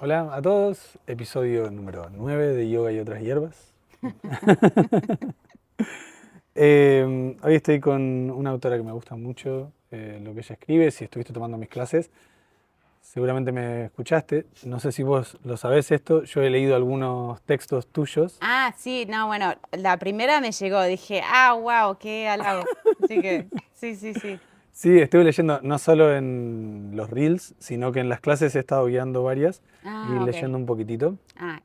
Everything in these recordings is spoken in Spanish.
Hola a todos, episodio número 9 de Yoga y otras hierbas. Hoy estoy con una autora que me gusta mucho, lo que ella escribe. Si estuviste tomando mis clases, seguramente me escuchaste. No sé si vos lo sabés esto, yo he leído algunos textos tuyos. Ah, sí, no, bueno, la primera me llegó, dije, wow, qué halago. Así que, sí, sí, sí. Sí, estuve leyendo no solo en los Reels, sino que en las clases he estado guiando varias y Ah, ok. leyendo un poquitito.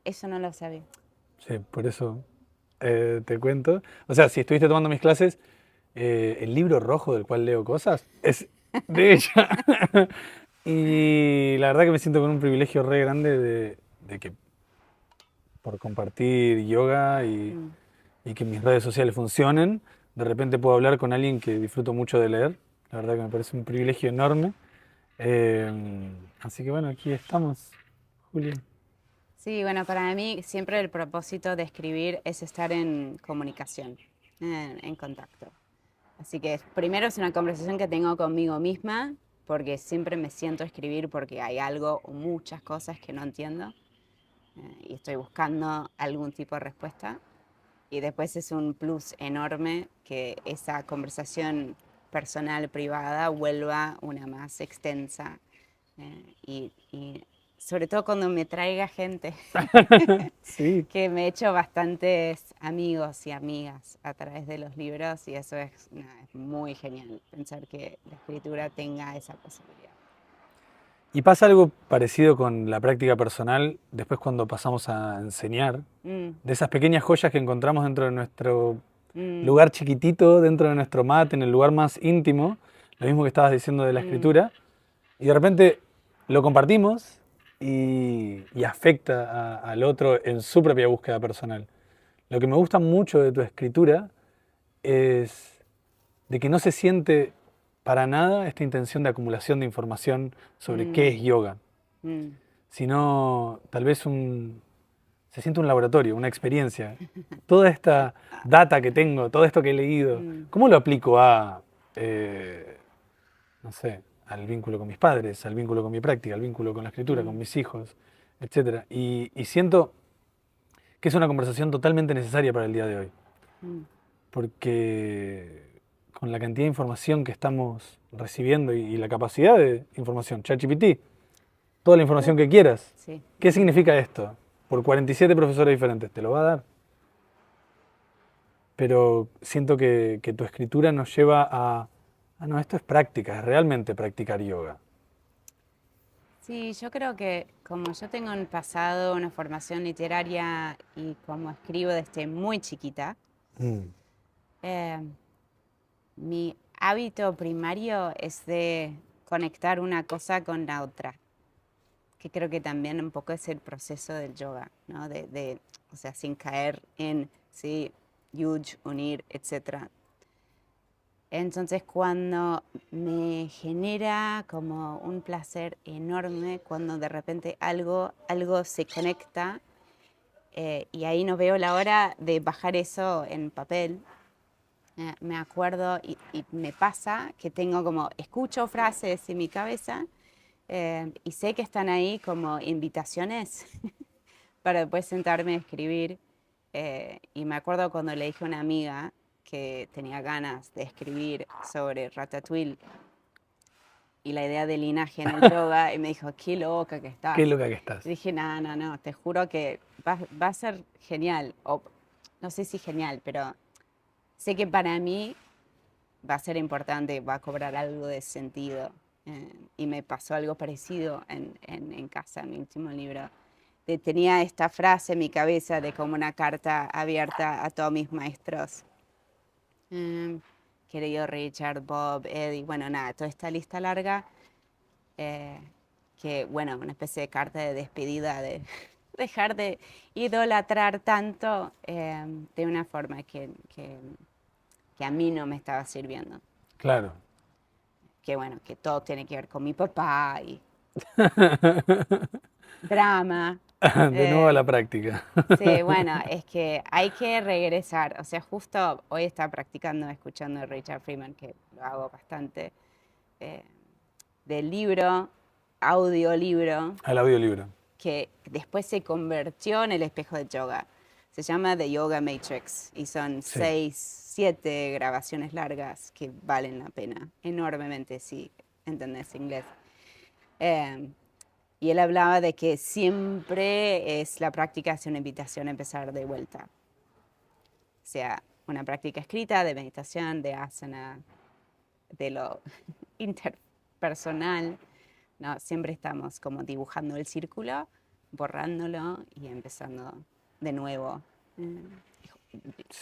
Eso no lo sabía. Sí, por eso te cuento. O sea, si estuviste tomando mis clases, el libro rojo del cual leo cosas es de ella. Y la verdad que me siento con un privilegio re grande de que por compartir yoga Mm. y que mis redes sociales funcionen, de repente puedo hablar con alguien que disfruto mucho de leer. La verdad que me parece un privilegio enorme. Eh, Así que bueno, aquí estamos, Juli. Sí, bueno, para mí siempre el propósito de escribir es estar en comunicación, en contacto. Así que primero es una conversación que tengo conmigo misma, porque siempre me siento a escribir porque hay algo o muchas cosas que no entiendo y estoy buscando algún tipo de respuesta. Y después es un plus enorme que esa conversación personal, privada, vuelva una más extensa. Y sobre todo cuando me traiga gente, Sí. que me he hecho bastantes amigos y amigas a través de los libros y eso es, nada, es muy genial, pensar que la escritura tenga esa posibilidad. Y pasa algo parecido con la práctica personal después cuando pasamos a enseñar, Mm, de esas pequeñas joyas que encontramos dentro de nuestro mm, lugar chiquitito, dentro de nuestro mat, en el lugar más íntimo, lo mismo que estabas diciendo de la mm, escritura, y de repente lo compartimos y afecta al otro en su propia búsqueda personal. Lo que me gusta mucho de tu escritura es de que no se siente para nada esta intención de acumulación de información sobre qué mm, es yoga, mm. sino tal vez se siente un laboratorio, una experiencia. Toda esta data que tengo, todo esto que he leído, Mm. ¿cómo lo aplico a, eh, no sé, al vínculo con mis padres, al vínculo con mi práctica, al vínculo con la escritura, con Mm, mis hijos, etcétera? Y siento que es una conversación totalmente necesaria para el día de hoy, mm. porque con la cantidad de información que estamos recibiendo y la capacidad de información, ChatGPT, toda la Uh, información que quieras. sí. ¿Qué significa esto? Por 47 profesores diferentes, te lo va a dar. Pero siento que tu escritura nos lleva no, esto es práctica, es realmente practicar yoga. Sí, yo creo que como yo tengo un pasado, una formación literaria y como escribo desde muy chiquita, Mm, eh, mi hábito primario es de conectar una cosa con la otra, que creo que también un poco es el proceso del yoga, ¿no? O sea, sin caer en, sí, yuj, unir, etcétera. Entonces, cuando me genera como un placer enorme, cuando de repente algo se conecta, y ahí no veo la hora de bajar eso en papel. Me acuerdo y me pasa que tengo como, escucho frases en mi cabeza y sé que están ahí como invitaciones para después sentarme a escribir. Y me acuerdo cuando le dije a una amiga que tenía ganas de escribir sobre Ratatouille y la idea de linaje en el yoga, y me dijo, qué loca que qué estás. loca que Y estás. dije, no, no, no, te juro que va a ser genial, o no sé si genial, pero sé que para mí va a ser importante, va a cobrar algo de sentido. Y me pasó algo parecido en casa, en mi último libro. Tenía esta frase en mi cabeza de como una carta abierta a todos mis maestros. Eh, Querido Richard, Bob, Eddie, bueno, nada, toda esta lista larga, eh, que, bueno, una especie de carta de despedida, de dejar de idolatrar tanto de una forma que a mí no me estaba sirviendo. Claro. Que bueno, que todo tiene que ver con mi papá y drama. De nuevo a Eh, la práctica. sí, bueno, es que hay que regresar. O sea, justo hoy estaba practicando, escuchando a Richard Freeman, que lo hago bastante, eh, del libro. audiolibro Al audiolibro. que después se convirtió en el espejo de yoga. Se llama The Yoga Matrix y son Sí. 6, 7 grabaciones largas que valen la pena enormemente si entendés inglés. Y él hablaba de que siempre es la práctica, es una invitación a empezar de vuelta. O sea, una práctica escrita de meditación, de asana, de lo interpersonal, ¿no? Siempre estamos como dibujando el círculo, borrándolo y empezando de nuevo.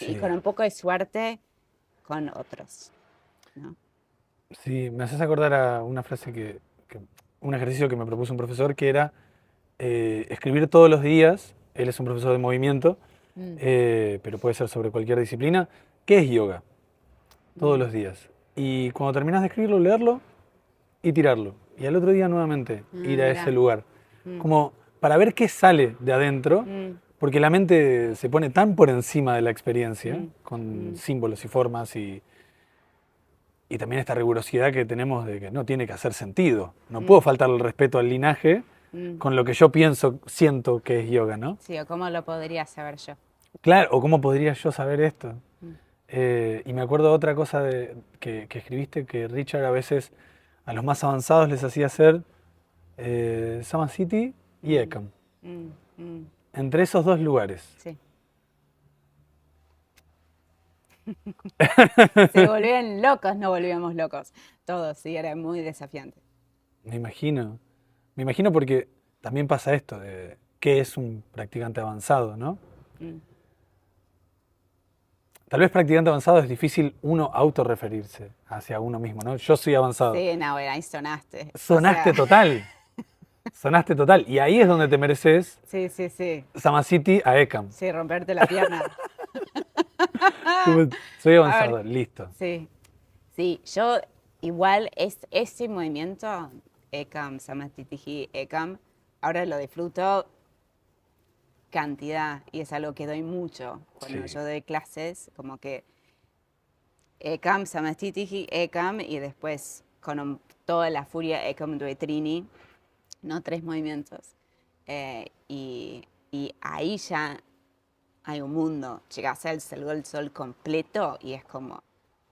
Y con un poco de suerte con otros, ¿no? Sí, me haces acordar a una frase un ejercicio que me propuso un profesor que era escribir todos los días. Él es un profesor de movimiento, pero puede ser sobre cualquier disciplina. ¿Qué es yoga? Todos los días. Y cuando terminas de escribirlo, leerlo y tirarlo. Y al otro día nuevamente ir a ese lugar. Como para ver qué sale de adentro, porque la mente se pone tan por encima de la experiencia, con símbolos y formas y también esta rigurosidad que tenemos de que no tiene que hacer sentido. No puedo faltar el respeto al linaje con lo que yo pienso, siento que es yoga, ¿no? Sí, o cómo lo podría saber yo. Claro, o cómo podría yo saber esto. Y me acuerdo de otra cosa que escribiste, que Richard a veces a los más avanzados les hacía hacer Samasthiti y Ekam. Entre esos dos lugares. Sí. Se volvían locos, no volvíamos locos. Todos, sí, era muy desafiante. Me imagino porque también pasa esto de qué es un practicante avanzado, ¿no? Tal vez practicante avanzado es difícil uno autorreferirse hacia uno mismo, ¿no? Yo soy avanzado. Sí, no, bueno, ahí sonaste. Sonaste total. Sonaste total. Y ahí es donde te mereces Sí, sí, sí. Samasthiti a Ekam. Sí, romperte la pierna. Soy avanzado, listo. Sí, sí, yo igual ese movimiento, Ekam, Samasthiti, Ekam, ahora lo disfruto cantidad y es algo que doy mucho. Cuando yo doy clases, como que Ekam, Samasthiti, Ekam y después con toda la furia Ekam Duetrini, ¿no? 3 movimientos. Y ahí ya hay un mundo. Llegas al sol completo y es como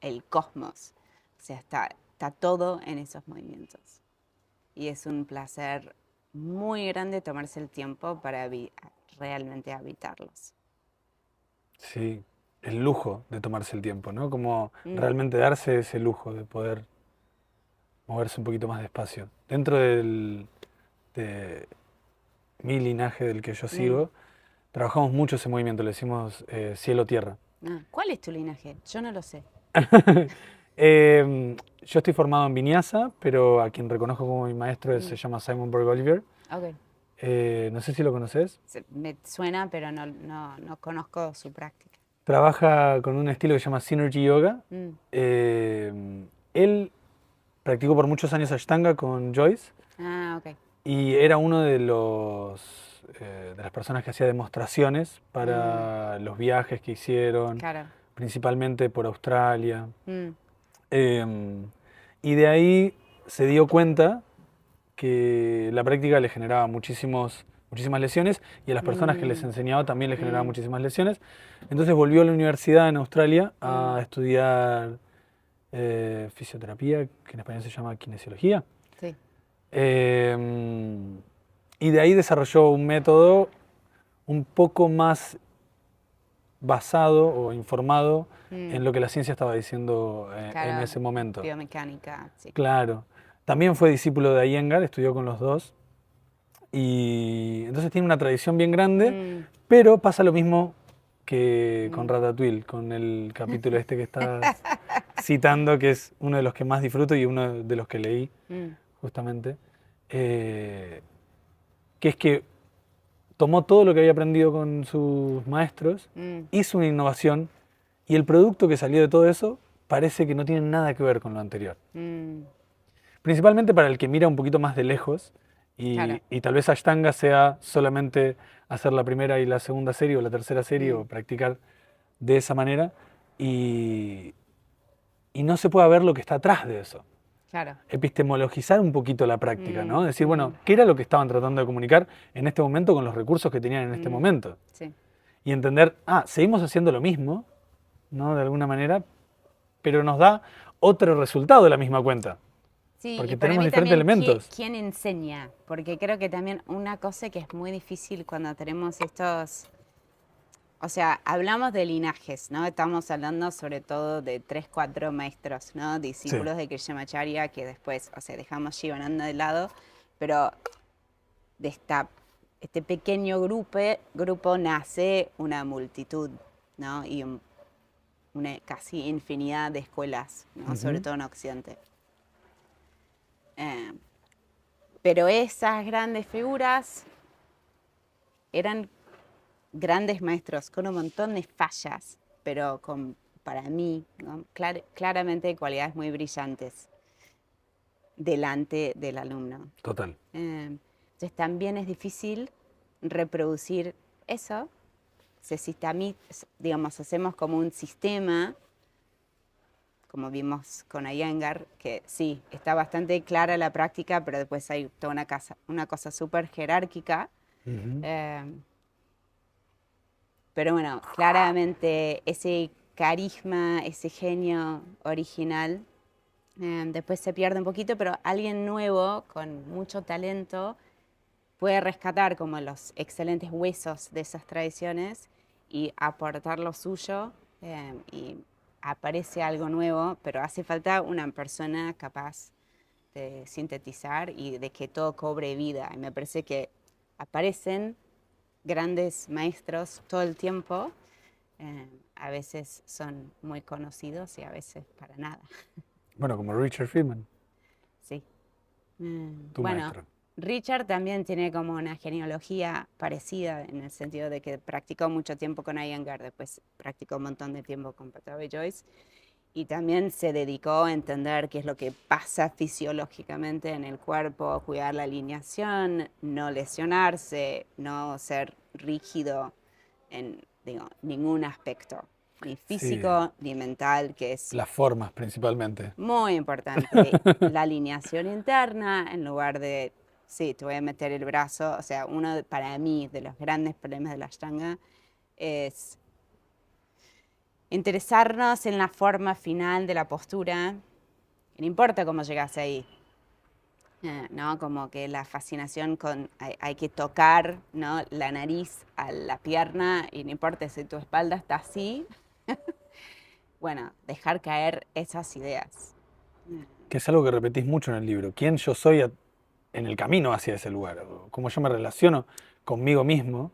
el cosmos. O sea, está todo en esos movimientos. Y es un placer muy grande tomarse el tiempo para realmente habitarlos. Sí, el lujo de tomarse el tiempo, ¿no? Como realmente darse ese lujo de poder moverse un poquito más despacio. Dentro de mi linaje del que yo sigo, trabajamos mucho ese movimiento, le decimos cielo-tierra. ¿Cuál es tu linaje? Yo no lo sé. Yo estoy formado en Vinyasa, pero a quien reconozco como mi maestro se llama Simon Berg-Oliver. Okay. No sé si lo conoces. Me suena, pero no conozco su práctica. Trabaja con un estilo que se llama Synergy Yoga. Él practicó por muchos años Ashtanga con Joyce. Ok. Y era uno de las personas que hacía demostraciones para los viajes que hicieron, Claro. principalmente por Australia. Y de ahí se dio cuenta que la práctica le generaba muchísimas lesiones y a las personas que les enseñaba también les generaba muchísimas lesiones. Entonces volvió a la universidad en Australia a estudiar fisioterapia, que en español se llama kinesiología. Sí. Y de ahí desarrolló un método un poco más basado o informado en lo que la ciencia estaba diciendo en ese momento. Biomecánica, sí. Claro. También fue discípulo de Iyengar, estudió con los dos. Y entonces tiene una tradición bien grande, pero pasa lo mismo que con Ratatouille, con el capítulo este que estás citando, que es uno de los que más disfruto y uno de los que leí, justamente. Que es que tomó todo lo que había aprendido con sus maestros, hizo una innovación y el producto que salió de todo eso parece que no tiene nada que ver con lo anterior. Principalmente para el que mira un poquito más de lejos y tal vez Ashtanga sea solamente hacer la primera y la segunda serie o la tercera serie o practicar de esa manera y no se pueda ver lo que está atrás de eso. Claro. epistemologizar un poquito la práctica, ¿no? Decir, bueno, Mm, ¿qué era lo que estaban tratando de comunicar en este momento con los recursos que tenían en este mm, momento? sí. Y entender, seguimos haciendo lo mismo, ¿no? De alguna manera, pero nos da otro resultado de la misma cuenta, Sí, y porque para tenemos mí diferentes también elementos. quién enseña, porque creo que también una cosa que es muy difícil cuando tenemos estos, o sea, hablamos de linajes, ¿no? Estamos hablando sobre todo de 3, 4 maestros, ¿no? Sí. Discípulos de Krishnamacharya que después, o sea, dejamos Shivananda de lado, pero de este pequeño grupo nace una multitud, ¿no? Y una casi infinidad de escuelas, ¿no? Sobre Ujú. todo en Occidente. Eh, pero esas grandes figuras eran grandes maestros con un montón de fallas, pero con, para mí, ¿no? Claramente cualidades muy brillantes delante del alumno. Total. Entonces también es difícil reproducir eso. Digamos, hacemos como un sistema, como vimos con Iyengar, que sí, está bastante clara la práctica, pero después hay toda una cosa súper jerárquica. Ujú. Eh, pero bueno, claramente ese carisma, ese genio original, después se pierde un poquito, pero alguien nuevo, con mucho talento, puede rescatar como los excelentes huesos de esas tradiciones y aportar lo suyo, y aparece algo nuevo, pero hace falta una persona capaz de sintetizar y de que todo cobre vida. Y me parece que aparecen grandes maestros todo el tiempo. A veces son muy conocidos y a veces para nada. Bueno, como Richard Friedman, Sí. tu Bueno, maestro. Richard también tiene como una genealogía parecida en el sentido de que practicó mucho tiempo con Iyengar, después practicó un montón de tiempo con Patabe Joyce y también se dedicó a entender qué es lo que pasa fisiológicamente en el cuerpo, cuidar la alineación, no lesionarse, no ser rígido en ningún aspecto, ni Sí, físico ni mental, que es las formas principalmente. muy importante. La alineación interna, en lugar de, sí, te voy a meter el brazo. O sea, para mí, de los grandes problemas de la Ashtanga es interesarnos en la forma final de la postura. No importa cómo llegas ahí, ¿no? Como que la fascinación con, hay que tocar, ¿no? La nariz a la pierna y no importa si tu espalda está así. Bueno, dejar caer esas ideas. Que es algo que repetís mucho en el libro. ¿Quién yo soy en el camino hacia ese lugar? O cómo yo me relaciono conmigo mismo.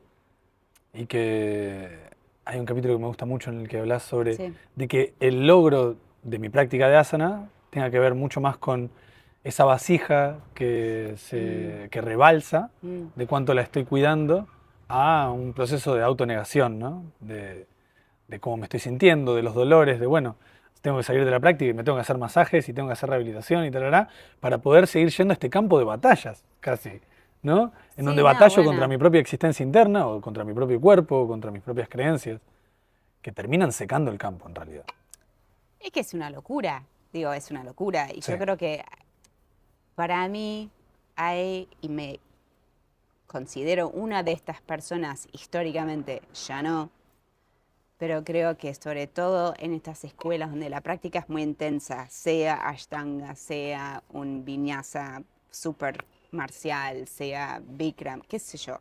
Y que hay un capítulo que me gusta mucho en el que hablas sobre Sí. de que el logro de mi práctica de asana tenga que ver mucho más con esa vasija Mm, que rebalsa, mm. de cuánto la estoy cuidando, a un proceso de autonegación, ¿no? De cómo me estoy sintiendo, de los dolores, de bueno, tengo que salir de la práctica y me tengo que hacer masajes y tengo que hacer rehabilitación y tal, para poder seguir yendo a este campo de batallas, casi, ¿no? En donde Sí, no, batallo contra bueno. mi propia existencia interna o contra mi propio cuerpo o contra mis propias creencias, que terminan secando el campo en realidad. Es que es una locura, digo, es una locura. Y Sí, yo creo que para mí y me considero una de estas personas históricamente, ya no, pero creo que sobre todo en estas escuelas donde la práctica es muy intensa, sea Ashtanga, sea un vinyasa super marcial, sea Bikram, qué sé yo,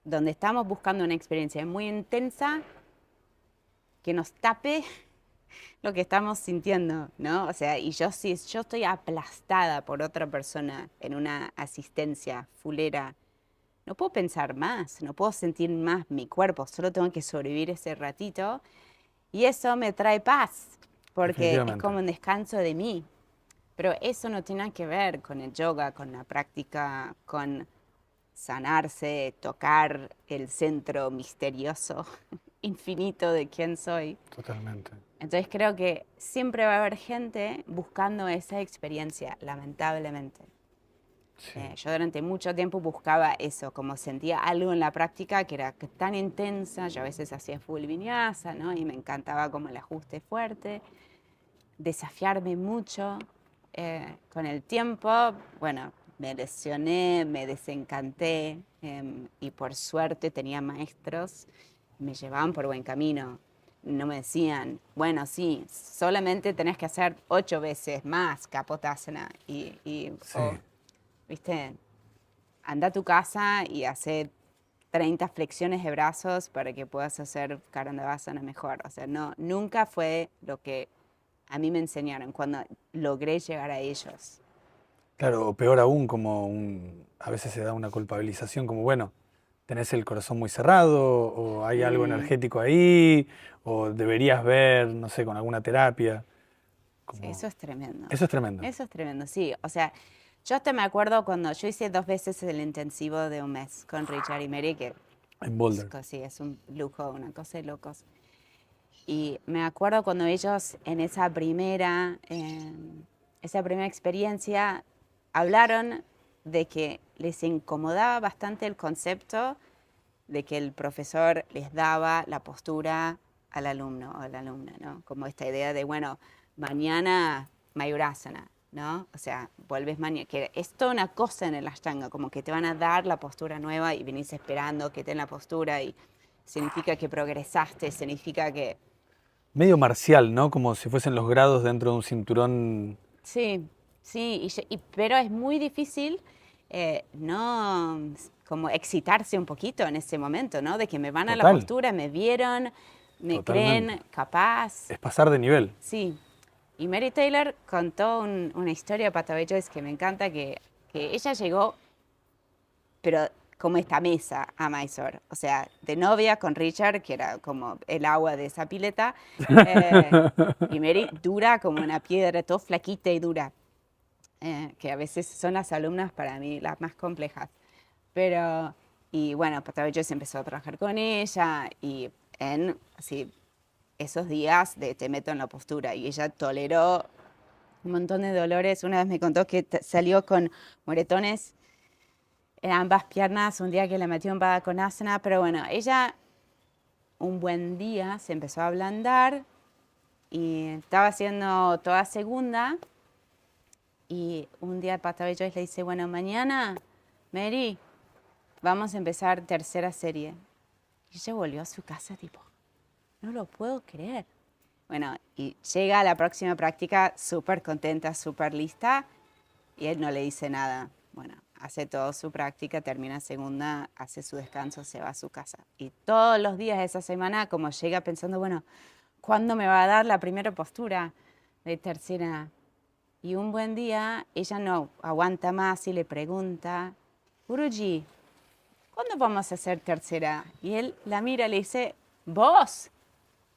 donde estamos buscando una experiencia muy intensa que nos tape lo que estamos sintiendo, ¿no? O sea, y si yo estoy aplastada por otra persona en una asistencia fulera, no puedo pensar más, no puedo sentir más mi cuerpo, solo tengo que sobrevivir ese ratito y eso me trae paz, porque es definitivamente. como un descanso de mí. Pero eso no tiene nada que ver con el yoga, con la práctica, con sanarse, tocar el centro misterioso, infinito de quién soy. Totalmente. Entonces creo que siempre va a haber gente buscando esa experiencia, lamentablemente. Sí. Yo durante mucho tiempo buscaba eso, como sentía algo en la práctica que era tan intensa, yo a veces hacía full vinyasa, ¿no? Y me encantaba como el ajuste fuerte, desafiarme mucho, con el tiempo, bueno, me lesioné, me desencanté y por suerte tenía maestros, me llevaban por buen camino. No me decían, bueno, sí, solamente tenés que hacer 8 veces más Kapotasana Sí. viste, anda a tu casa y hace 30 flexiones de brazos para que puedas hacer Karandavasana mejor. O sea, no, nunca fue lo que a mí me enseñaron cuando logré llegar a ellos. Claro, o peor aún, a veces se da una culpabilización como, bueno, tenés el corazón muy cerrado, o hay algo Mm, energético ahí, o deberías ver, no sé, con alguna terapia. sí, Como... eso es tremendo. Eso es tremendo, Eso es tremendo, sí. O sea, yo hasta me acuerdo cuando yo hice 2 veces el intensivo de un mes con Richard y Mary, que en Boulder. sí, es un lujo, una cosa de locos. Y me acuerdo cuando ellos en esa primera experiencia hablaron de que les incomodaba bastante el concepto de que el profesor les daba la postura al alumno o a la alumna, ¿no? Como esta idea de, bueno, mañana Mayurasana, ¿no? O sea, vuelves mañana, que es toda una cosa en el Ashtanga, como que te van a dar la postura nueva y venís esperando que te den la postura y significa que progresaste, significa que... Medio marcial, ¿no? Como si fuesen los grados dentro de un cinturón. Sí, sí, pero es muy difícil no como excitarse un poquito en ese momento, ¿no? De que me van a la Total, postura, me vieron, me totalmente. creen capaz. Es pasar de nivel. Sí. Y Mary Taylor contó una historia para Joyce que me encanta, que ella llegó, pero como esta mesa a Mysore, o sea, de novia con Richard, que era como el agua de esa pileta, eh, y Mary dura como una piedra, todo flaquita y dura. Que a veces son las alumnas para mí las más complejas. Pero, y bueno, Joyce empezó a trabajar con ella y en así, esos días de te meto en la postura y ella toleró un montón de dolores. Una vez me contó que salió con moretones en ambas piernas un día que le metió en Padasana, pero bueno, ella un buen día se empezó a ablandar y estaba haciendo toda segunda. Y un día Pata Joyce le dice, bueno, mañana, Mary, vamos a empezar tercera serie. Y ella volvió a su casa tipo, no lo puedo creer. Bueno, y llega a la próxima práctica súper contenta, súper lista, y él no le dice nada. Bueno, hace toda su práctica, termina segunda, hace su descanso, se va a su casa. Y todos los días de esa semana, como llega pensando, bueno, ¿cuándo me va a dar la primera postura de tercera? Y un buen día ella no aguanta más y le pregunta, Guruji, ¿cuándo vamos a hacer tercera? Y él la mira y le dice, ¿vos?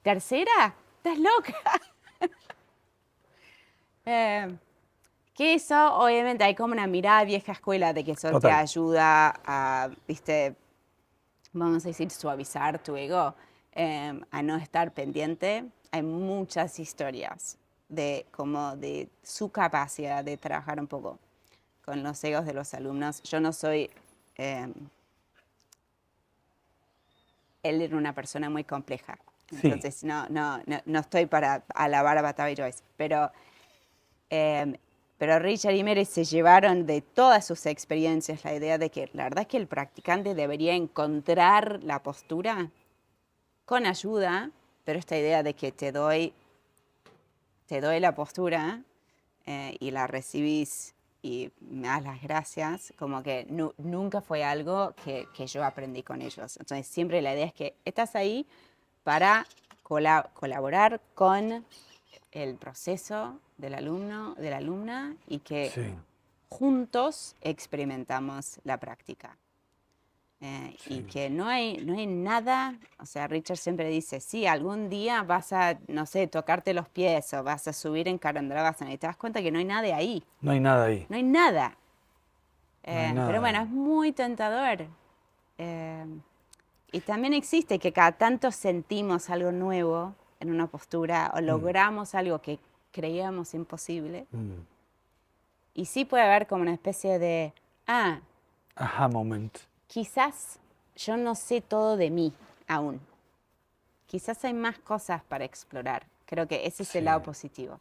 ¿Tercera? ¿Estás loca? Que eso, obviamente, hay como una mirada vieja escuela de que eso te Total. ayuda a, viste, vamos a decir, suavizar tu ego, a no estar pendiente. Hay muchas historias de como de su capacidad de trabajar un poco con los egos de los alumnos. Yo no soy, eh, él era una persona muy compleja, Sí, entonces no estoy para alabar a Batavi Joyce, eh, pero Richard y Mary se llevaron de todas sus experiencias la idea de que la verdad es que el practicante debería encontrar la postura con ayuda, pero esta idea de que te doy la postura y la recibís y me das las gracias, como que nunca fue algo que yo aprendí con ellos. Entonces siempre la idea es que estás ahí para colaborar con el proceso del alumno, de la alumna y que sí, juntos experimentamos la práctica. Y sí. que no hay nada, o sea, Richard siempre dice, sí, algún día vas a, no sé, tocarte los pies o vas a subir en Karandravasana y te das cuenta que no hay nada ahí, No hay nada ahí. no hay nada. No hay Pero nada bueno, ahí. es muy tentador. Eh, y también existe que cada tanto sentimos algo nuevo en una postura o Mm. logramos algo que creíamos imposible. Mm. Y sí puede haber como una especie de, ah, Aha moment. quizás yo no sé todo de mí aún. Quizás hay más cosas para explorar. Creo que ese es el lado Sí, positivo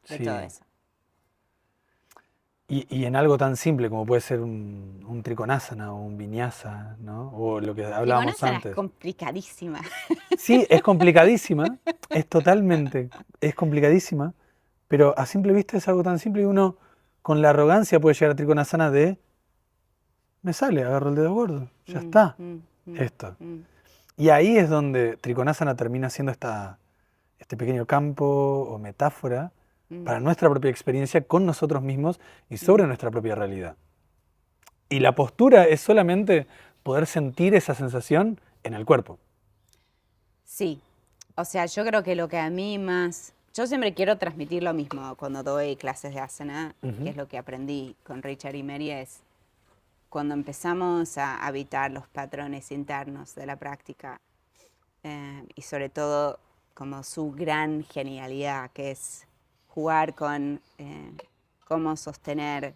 de todo sí. eso. Y en algo tan simple como puede ser un trikonasana o un vinyasa, ¿no? O lo que hablábamos Trikonasana es antes. complicadísima. Sí, es complicadísima, es complicadísima, pero a simple vista es algo tan simple y uno con la arrogancia puede llegar a trikonasana de, me sale, agarro el dedo gordo, ya Mm, está, mm, mm, esto. mm, Y ahí es donde trikonasana termina siendo este pequeño campo o metáfora mm, para nuestra propia experiencia con nosotros mismos y sobre mm. nuestra propia realidad. Y la postura es solamente poder sentir esa sensación en el cuerpo. Sí, o sea, yo creo que lo que a mí más... Yo siempre quiero transmitir lo mismo cuando doy clases de asana, que Ujú. es lo que aprendí con Richard y Mary, es cuando empezamos a habitar los patrones internos de la práctica y sobre todo como su gran genialidad, que es jugar con cómo sostener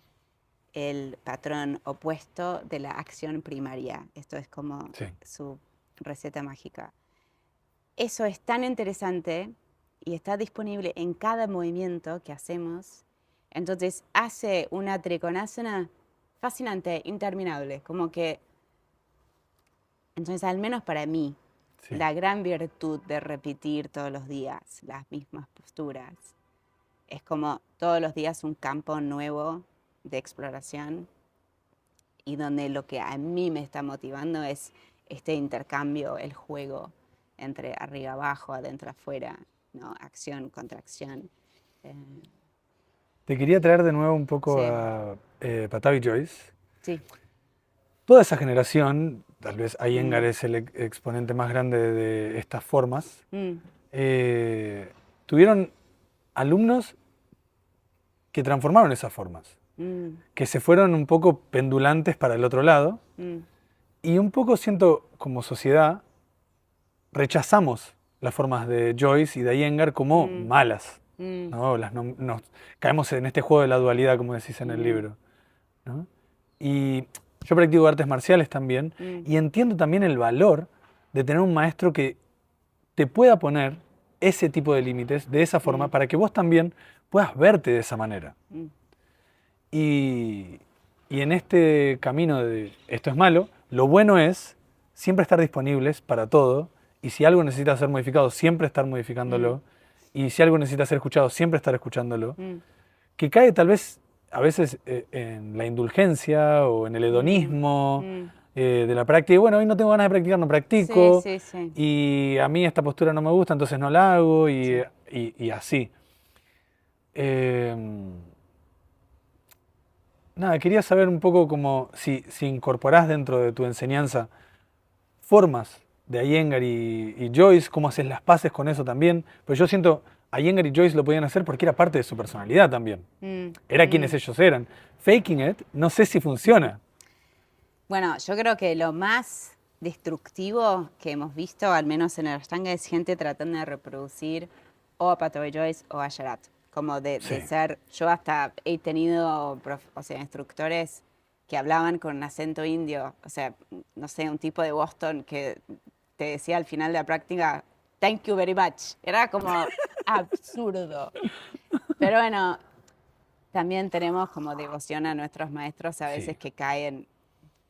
el patrón opuesto de la acción primaria. Esto es como Sí. su receta mágica. Eso es tan interesante y está disponible en cada movimiento que hacemos. Entonces hace una trikonasana fascinante, interminable, como que, entonces al menos para mí, Sí. la gran virtud de repetir todos los días las mismas posturas es como todos los días un campo nuevo de exploración y donde lo que a mí me está motivando es este intercambio, el juego entre arriba abajo, adentro afuera, ¿no? Acción, contracción. Eh, Te quería traer de nuevo un poco sí, a Patavi Joyce. sí. Toda esa generación, tal vez Iyengar Mm, es el exponente más grande de estas formas, mm, tuvieron alumnos que transformaron esas formas, mm, que se fueron un poco pendulantes para el otro lado, mm, y un poco siento como sociedad rechazamos las formas de Joyce y de Iyengar como mm, malas, mm, ¿no? Nos caemos en este juego de la dualidad, como decís en el mm, libro, ¿no? Y yo practico artes marciales también mm, y entiendo también el valor de tener un maestro que te pueda poner ese tipo de límites de esa forma mm, para que vos también puedas verte de esa manera. mm, Y, y en este camino de esto es malo, lo bueno es siempre estar disponibles para todo y si algo necesita ser modificado, siempre estar mm, modificándolo y si algo necesita ser escuchado, siempre estar escuchándolo, mm, que cae tal vez a veces en la indulgencia o en el mm, hedonismo mm. de la práctica. Y bueno, hoy no tengo ganas de practicar, no Sí, practico. sí, sí. Y a mí esta postura no me gusta, entonces no la hago Sí. y así. Eh, nada, quería saber un poco como si incorporás dentro de tu enseñanza formas de Iyengar y Joyce, cómo haces las paces con eso también. Pues yo siento, Iyengar y Joyce lo podían hacer porque era parte de su personalidad también. Mm, Era quienes mm. ellos eran. Faking it, no sé si funciona. Bueno, yo creo que lo más destructivo que hemos visto, al menos en el Ashtanga, es gente tratando de reproducir o a Patavi Joyce o a Sharat. Como de Sí. ser, yo hasta he tenido, o sea, instructores que hablaban con un acento indio, o sea, no sé, un tipo de Boston que te decía al final de la práctica, thank you very much. Era como absurdo. Pero bueno, también tenemos como devoción a nuestros maestros a Sí, veces que caen,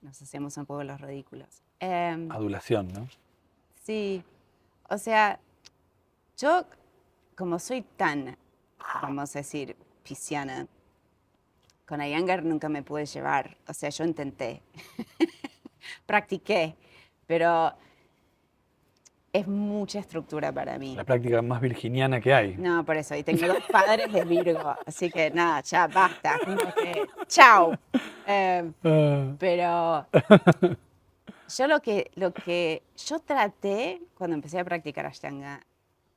nos hacemos un poco los ridículos. adulación, ¿no? Sí, o sea, yo como soy tan, vamos a decir, pisciana, con Iyengar nunca me pude llevar. O sea, yo intenté, practiqué, pero es mucha estructura para mí. La práctica más virginiana que hay. No, por eso, y tengo dos padres de Virgo, así que nada, ya basta, como que, chao. Ah, Pero yo lo que yo traté cuando empecé a practicar Ashtanga,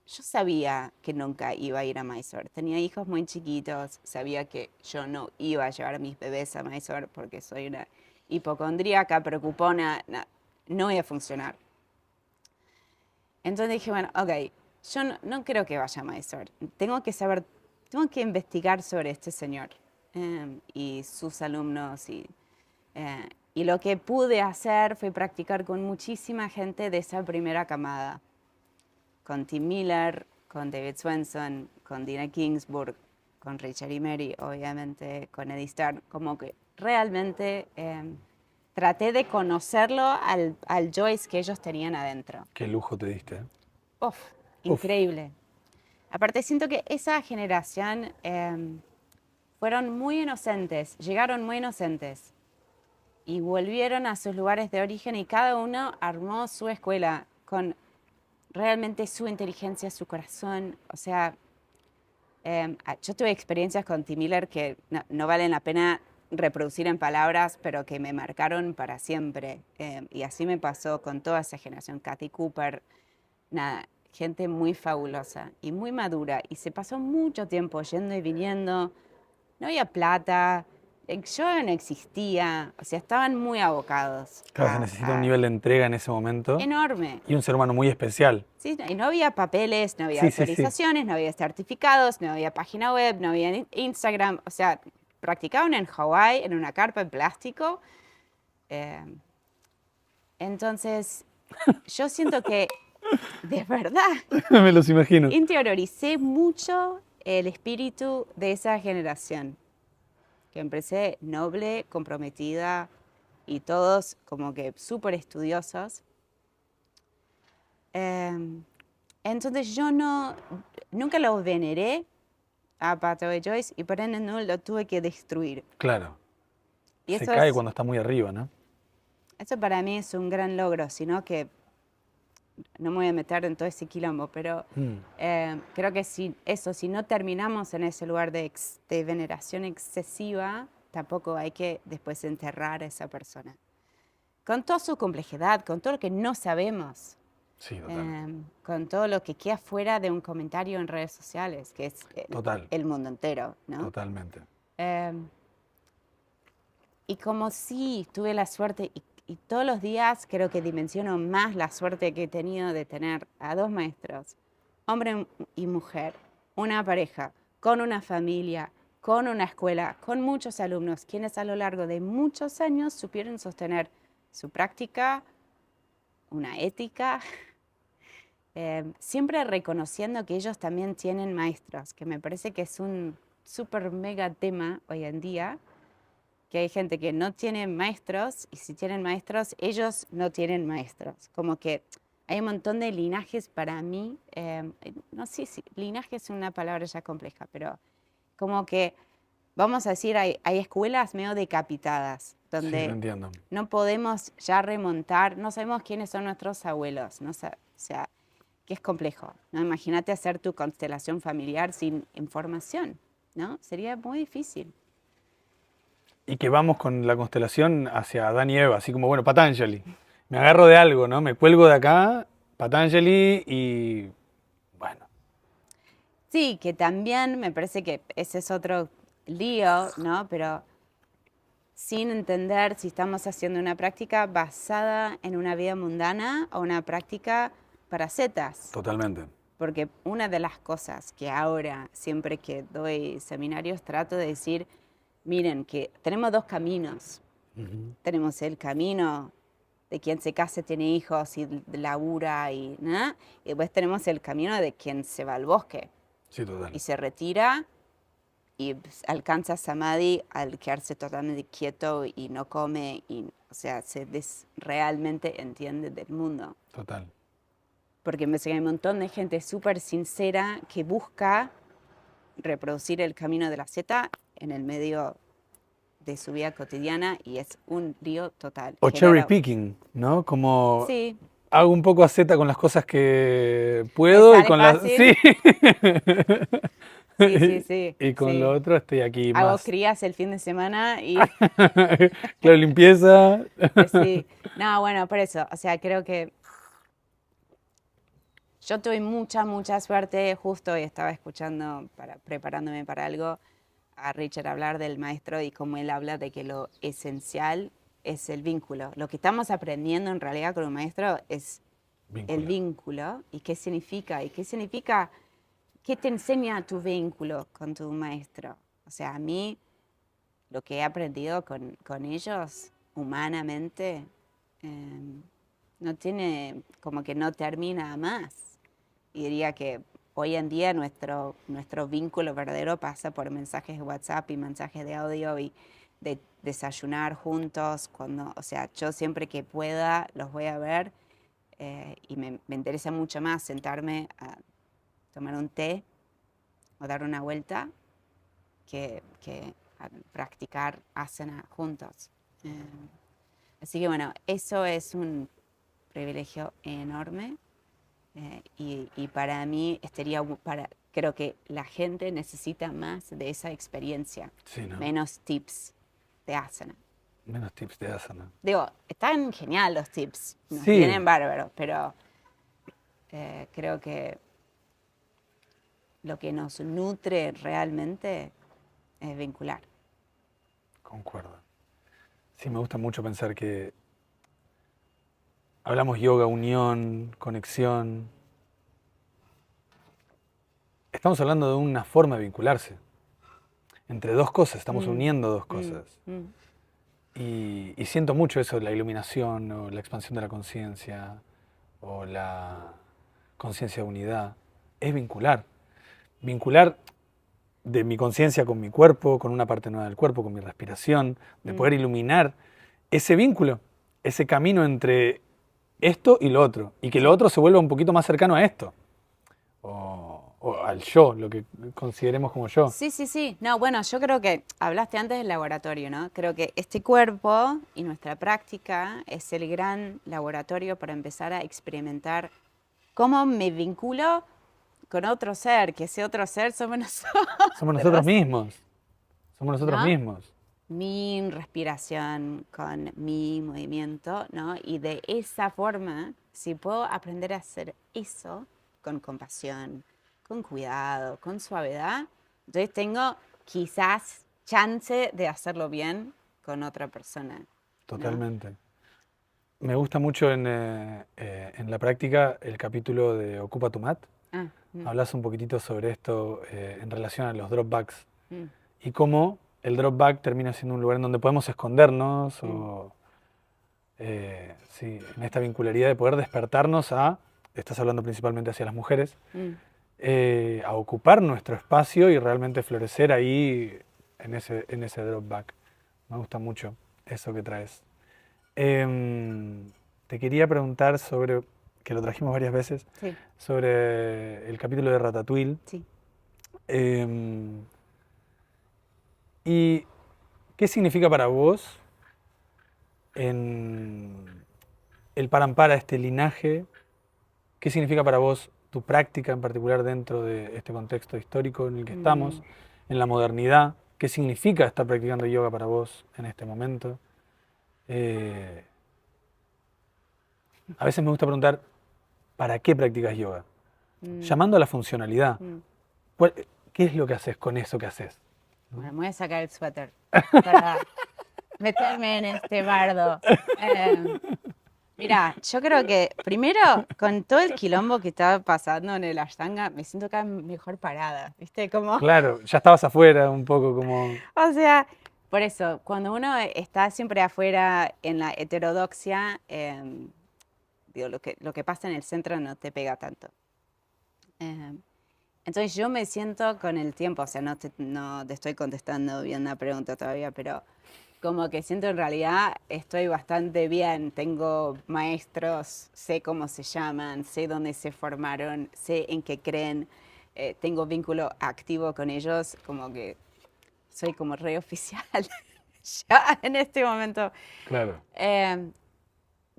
yo sabía que nunca iba a ir a Mysore. Tenía hijos muy chiquitos, sabía que yo no iba a llevar a mis bebés a Mysore porque soy una hipocondríaca, preocupona, no iba a funcionar. Entonces dije, bueno, ok, yo no creo que vaya a Mysore. Tengo que saber, tengo que investigar sobre este señor y sus alumnos y lo que pude hacer fue practicar con muchísima gente de esa primera camada. Con Tim Miller, con David Swenson, con Dina Kingsburg. con Richard y Mary, obviamente, con Eddie Stern, como que realmente traté de conocerlo al Joyce que ellos tenían adentro. Qué lujo te diste. Uf, Uf, increíble. Aparte, siento que esa generación fueron muy inocentes, llegaron muy inocentes y volvieron a sus lugares de origen y cada uno armó su escuela con realmente su inteligencia, su corazón. O sea, yo tuve experiencias con Tim Miller que no valen la pena reproducir en palabras, pero que me marcaron para siempre. Y así me pasó con toda esa generación. Kathy Cooper, nada, gente muy fabulosa y muy madura. Y se pasó mucho tiempo yendo y viniendo. No había plata, el yoga no existía. O sea, estaban muy abocados claro, se necesita un nivel de entrega en ese momento enorme. y un ser humano muy especial. Sí, y no había papeles, no había Sí, sí, sí. autorizaciones, no había certificados, no había página web, no había Instagram. O sea, practicaban en Hawái, en una carpa en plástico. Eh, entonces, yo siento que, de verdad, Me los imagino. interioricé mucho el espíritu de esa generación, que me parece noble, comprometida y todos como que súper estudiosos. Entonces yo nunca lo veneré a Pato de Joyce y por ende no lo tuve que destruir. Claro. Y Se cae cuando está muy arriba, ¿no? eso para mí es un gran logro, sino que no me voy a meter en todo ese quilombo, pero creo que si no terminamos en ese lugar de veneración excesiva, tampoco hay que después enterrar a esa persona. Con toda su complejidad, con todo lo que no sabemos. Sí, total. Con todo lo que queda fuera de un comentario en redes sociales, que es Total. el mundo entero, ¿no? Totalmente. Y como sí tuve la suerte, y todos los días creo que dimensiono más la suerte que he tenido de tener a dos maestros, hombre y mujer, una pareja, con una familia, con una escuela, con muchos alumnos, quienes a lo largo de muchos años supieron sostener su práctica, una ética, siempre reconociendo que ellos también tienen maestros, que me parece que es un súper mega tema hoy en día, que hay gente que no tiene maestros y si tienen maestros, ellos no tienen maestros. Como que hay un montón de linajes para mí, no sé si linaje es una palabra ya compleja, pero como que, vamos a decir, hay escuelas medio decapitadas, Sí, donde lo entiendo. no podemos ya remontar, no sabemos quiénes son nuestros abuelos, o sea, que es complejo, ¿no? Imagínate hacer tu constelación familiar sin información, ¿no? Sería muy difícil. Y que vamos con la constelación hacia Adán y Eva, así como, bueno, Patanjali. Me agarro de algo, ¿no? Me cuelgo de acá, Patanjali y bueno. Sí, que también me parece que ese es otro lío, ¿no? Pero sin entender si estamos haciendo una práctica basada en una vida mundana o una práctica para setas. Totalmente. Porque una de las cosas que ahora, siempre que doy seminarios, trato de decir, miren, que tenemos dos caminos. Tenemos el camino de quien se casa, tiene hijos y labura y nada. Y después tenemos el camino de quien se va al bosque Sí, total. y se retira y alcanza samadhi al quedarse totalmente quieto y no come y, o sea, realmente entiende del mundo. Total. Porque me hay un montón de gente súper sincera que busca reproducir el camino de la Zeta en el medio de su vida cotidiana y es un lío total. O cherry picking, ¿no? Como Sí, hago un poco a Z con las cosas que me puedo y sale con las... fácil. Sí. Sí, sí, sí, Y con lo sí. otro estoy aquí Hago más. crías el fin de semana y Claro, limpieza. sí. No, bueno, por eso, o sea, creo que yo tuve mucha suerte. Justo hoy estaba escuchando, preparándome para algo, a Richard hablar del maestro y cómo él habla de que lo esencial es el vínculo. Lo que estamos aprendiendo en realidad con un maestro es el vínculo y qué significa. ¿Qué te enseña tu vínculo con tu maestro? O sea, a mí lo que he aprendido con ellos humanamente no tiene, como que no termina más. Y diría que hoy en día nuestro vínculo verdadero pasa por mensajes de WhatsApp y mensajes de audio y de desayunar juntos. O sea, yo siempre que pueda los voy a ver y me interesa mucho más sentarme a tomar un té o dar una vuelta que a practicar asana juntos. Así que bueno, eso es un privilegio enorme y para mí creo que la gente necesita más de esa experiencia, Sí, ¿no? menos tips de asana. Menos tips de asana. Digo, están genial los tips, nos Sí. vienen bárbaros, pero creo que lo que nos nutre realmente es vincular. Concuerdo. Sí, me gusta mucho pensar que hablamos yoga, unión, conexión. Estamos hablando de una forma de vincularse. Entre dos cosas, estamos uniendo dos cosas. Y siento mucho eso, la iluminación o la expansión de la conciencia o la conciencia de unidad. Es vincular. Vincular de mi conciencia con mi cuerpo, con una parte nueva del cuerpo, con mi respiración, de poder iluminar ese vínculo, ese camino entre esto y lo otro, y que lo otro se vuelva un poquito más cercano a esto, o al yo, lo que consideremos como yo. Sí, sí, sí. No, bueno, yo creo que hablaste antes del laboratorio, ¿no? Creo que este cuerpo y nuestra práctica es el gran laboratorio para empezar a experimentar cómo me vinculo con otro ser, que ese otro ser somos nosotros. Somos nosotros mismos. Somos nosotros ¿No? mismos. Mi respiración con mi movimiento, ¿no? Y de esa forma, si puedo aprender a hacer eso con compasión, con cuidado, con suavidad, entonces tengo quizás chance de hacerlo bien con otra persona. ¿No? Totalmente. Me gusta mucho en la práctica el capítulo de Ocupa tu mat. Hablas un poquitito sobre esto en relación a los dropbacks y cómo el dropback termina siendo un lugar en donde podemos escondernos o sí, en esta vincularidad de poder despertarnos estás hablando principalmente hacia las mujeres, a ocupar nuestro espacio y realmente florecer ahí en ese dropback. Me gusta mucho eso que traes. Te quería preguntar sobre, que lo trajimos varias veces, Sí. sobre el capítulo de Ratatouille. Sí. ¿Y qué significa para vos en el Parampara, este linaje? ¿Qué significa para vos tu práctica en particular dentro de este contexto histórico en el que estamos, en la modernidad? ¿Qué significa estar practicando yoga para vos en este momento? A veces me gusta preguntar, ¿para qué practicas yoga? Llamando a la funcionalidad. ¿Qué es lo que haces con eso que haces? Bueno, me voy a sacar el suéter para meterme en este bardo. Mira, yo creo que primero, con todo el quilombo que estaba pasando en el Ashtanga, me siento acá mejor parada, ¿viste? Como... Claro, ya estabas afuera un poco como... O sea, por eso, cuando uno está siempre afuera en la heterodoxia, digo, lo que pasa en el centro no te pega tanto. Entonces yo me siento con el tiempo, o sea, no te estoy contestando bien la pregunta todavía, pero como que siento en realidad estoy bastante bien, tengo maestros, sé cómo se llaman, sé dónde se formaron, sé en qué creen, tengo vínculo activo con ellos, como que soy como re oficial ya en este momento. Claro.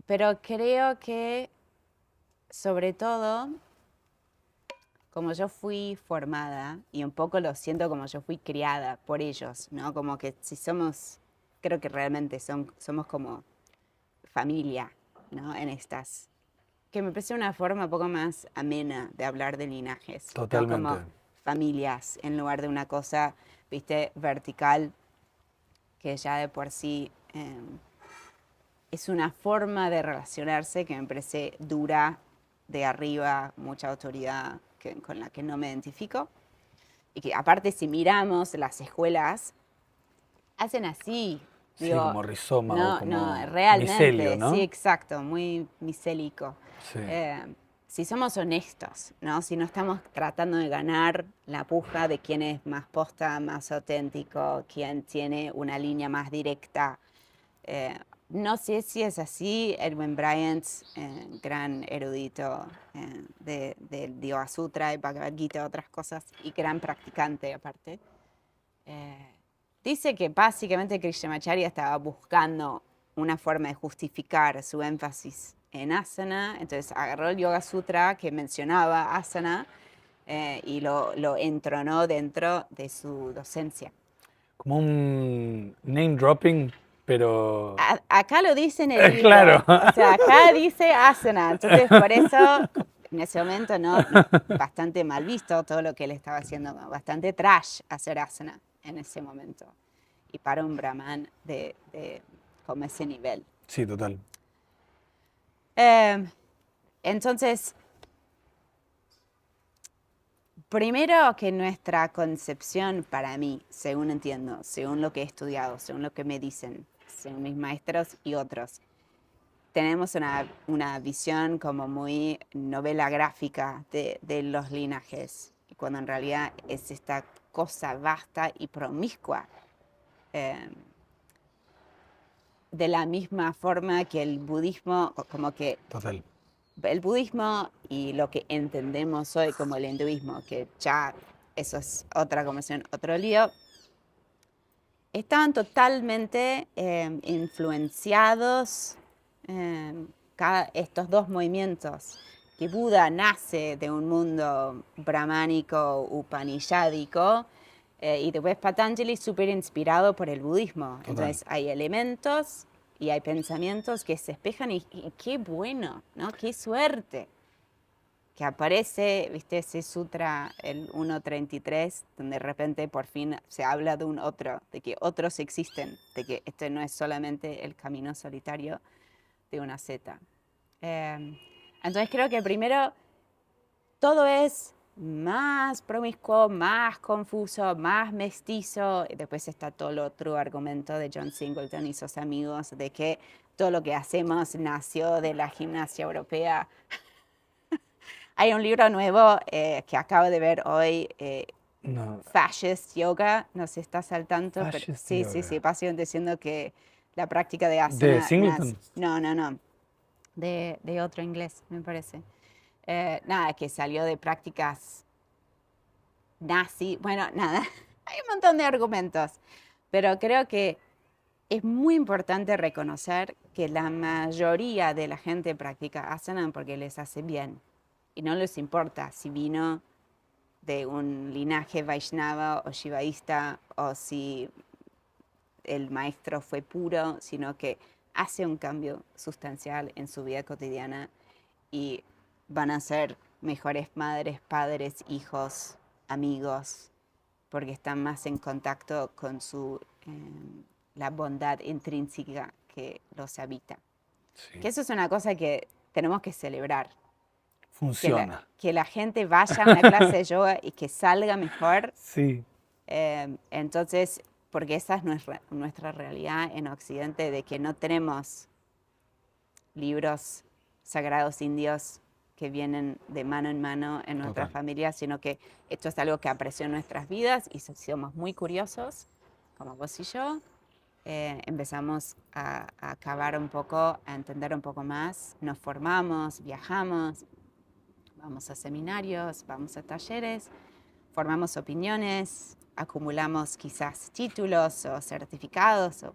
Pero creo que sobre todo, como yo fui formada, y un poco lo siento como yo fui criada por ellos, ¿no? Como que si somos, creo que realmente somos como familia, ¿no? En estas, que me parece una forma un poco más amena de hablar de linajes. Totalmente. ¿No? Como familias, en lugar de una cosa, viste, vertical, que ya de por sí es una forma de relacionarse que me parece dura, de arriba, mucha autoridad, con la que no me identifico. Y que aparte si miramos las escuelas, hacen así. Sí, digo, como rizoma o como realmente, micelio, ¿no? sí, exacto, muy micélico. Sí. si somos honestos, ¿no? Si no estamos tratando de ganar la puja de quién es más posta, más auténtico, quién tiene una línea más directa. No sé si es así. Edwin Bryant, gran erudito del Yoga Sutra y Bhagavad Gita, otras cosas, y gran practicante aparte, dice que básicamente Krishnamacharya estaba buscando una forma de justificar su énfasis en asana, entonces agarró el Yoga Sutra que mencionaba asana y lo entronó dentro de su docencia. Como un name dropping, pero... Acá lo dice en el libro, Claro. o sea, acá dice asana, entonces por eso en ese momento no, bastante mal visto todo lo que él estaba haciendo, bastante trash hacer asana en ese momento, y para un brahman de como ese nivel. Sí, total. Entonces, primero que nuestra concepción para mí, según entiendo, según lo que he estudiado, según lo que me dicen, según mis maestros y otros, tenemos una visión como muy novela gráfica de los linajes, cuando en realidad es esta cosa vasta y promiscua. De la misma forma que el budismo, como que Total. el budismo y lo que entendemos hoy como el hinduismo, que ya eso es otra conversación, otro lío, estaban totalmente influenciados estos dos movimientos. Que Buda nace de un mundo brahmánico, upanishadico, y después Patanjali súper inspirado por el budismo. Total. Entonces hay elementos y hay pensamientos que se espejan y qué bueno, ¿no? Qué suerte que aparece, viste, ese sutra, el 1.33, donde de repente por fin se habla de un otro, de que otros existen, de que este no es solamente el camino solitario de una seta. Entonces creo que primero todo es más promiscuo, más confuso, más mestizo, y después está todo el otro argumento de John Singleton y sus amigos de que todo lo que hacemos nació de la gimnasia europea. Hay un libro nuevo que acabo de ver hoy, No. Fascist Yoga, no sé si estás al tanto, pero Fascist sí, yoga. básicamente diciendo que la práctica de ¿De asana Singleton? no, de otro inglés, me parece. Nada, que salió de prácticas nazi, bueno, nada, hay un montón de argumentos, pero creo que es muy importante reconocer que la mayoría de la gente practica asana porque les hace bien y no les importa si vino de un linaje Vaishnava o Shivaísta o si el maestro fue puro, sino que hace un cambio sustancial en su vida cotidiana y van a ser mejores madres, padres, hijos, amigos, porque están más en contacto con la bondad intrínseca que los habita. Sí. Que eso es una cosa que tenemos que celebrar. Funciona. Que la gente vaya a una clase de yoga y que salga mejor. Sí. Entonces, porque esa es nuestra realidad en Occidente, de que no tenemos libros sagrados indios que vienen de mano en mano en nuestra familia, sino que esto es algo que apreció en nuestras vidas y si somos muy curiosos, como vos y yo, empezamos a cavar un poco, a entender un poco más, nos formamos, viajamos, vamos a seminarios, vamos a talleres, formamos opiniones, acumulamos quizás títulos o certificados o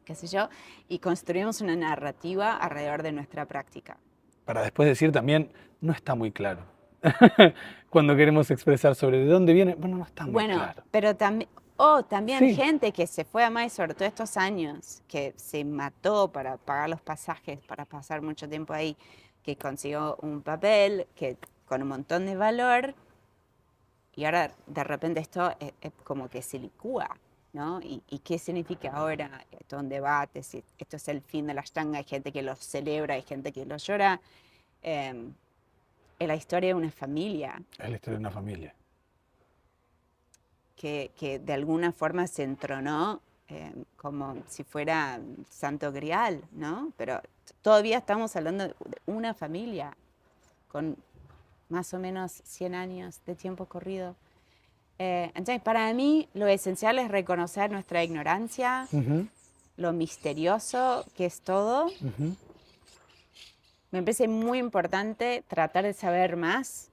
qué sé yo, y construimos una narrativa alrededor de nuestra práctica. Para después decir también, no está muy claro. Cuando queremos expresar sobre de dónde viene, bueno, no está muy claro. Pero también Sí. gente que se fue a Mysore todos estos años, que se mató para pagar los pasajes, para pasar mucho tiempo ahí, que consiguió un papel que, con un montón de valor, y ahora de repente esto es como que se licúa, ¿no? ¿Y qué significa ahora? Todo un debate, si esto es el fin de la Ashtanga, hay gente que lo celebra, hay gente que lo llora. Es la historia de una familia. Es la historia de una familia. Que de alguna forma se entronó como si fuera Santo Grial, ¿no? Pero todavía estamos hablando de una familia con más o menos 100 años de tiempo corrido. Entonces, para mí, lo esencial es reconocer nuestra ignorancia, lo misterioso que es todo. Me parece muy importante tratar de saber más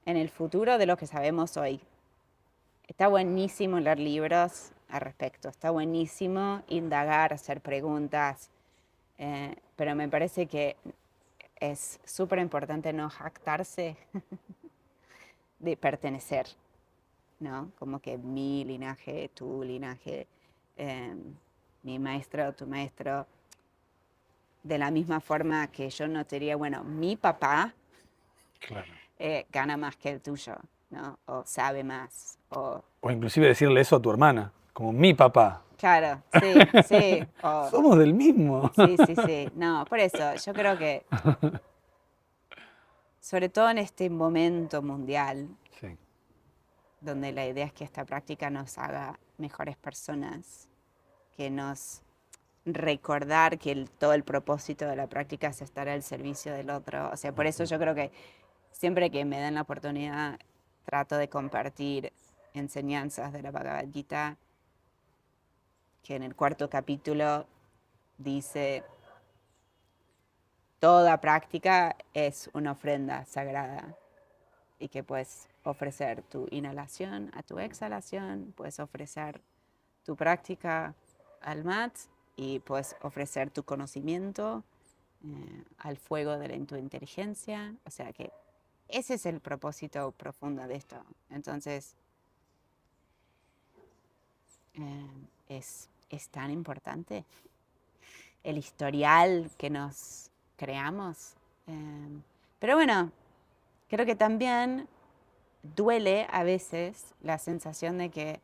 en el futuro de lo que sabemos hoy. Está buenísimo leer libros al respecto, está buenísimo indagar, hacer preguntas, pero me parece que es súper importante no jactarse de pertenecer, ¿no? Como que mi linaje, tu linaje, mi maestro, tu maestro, de la misma forma que yo no te diría, bueno, mi papá gana más que el tuyo, ¿no? O sabe más, o inclusive decirle eso a tu hermana, como mi papá. claro, sí, sí. Somos del mismo. Sí. No, por eso, yo creo que, sobre todo en este momento mundial, Sí. donde la idea es que esta práctica nos haga mejores personas, que nos recordar que todo el propósito de la práctica es estar al servicio del otro. O sea, por eso yo creo que siempre que me dan la oportunidad, trato de compartir enseñanzas de la Bhagavad Gita, que en el 4º capítulo dice, toda práctica es una ofrenda sagrada y que puedes ofrecer tu inhalación a tu exhalación, puedes ofrecer tu práctica al mat y puedes ofrecer tu conocimiento al fuego de tu inteligencia. O sea que ese es el propósito profundo de esto. Entonces, es tan importante el historial que nos creamos. Pero bueno, creo que también duele a veces la sensación de que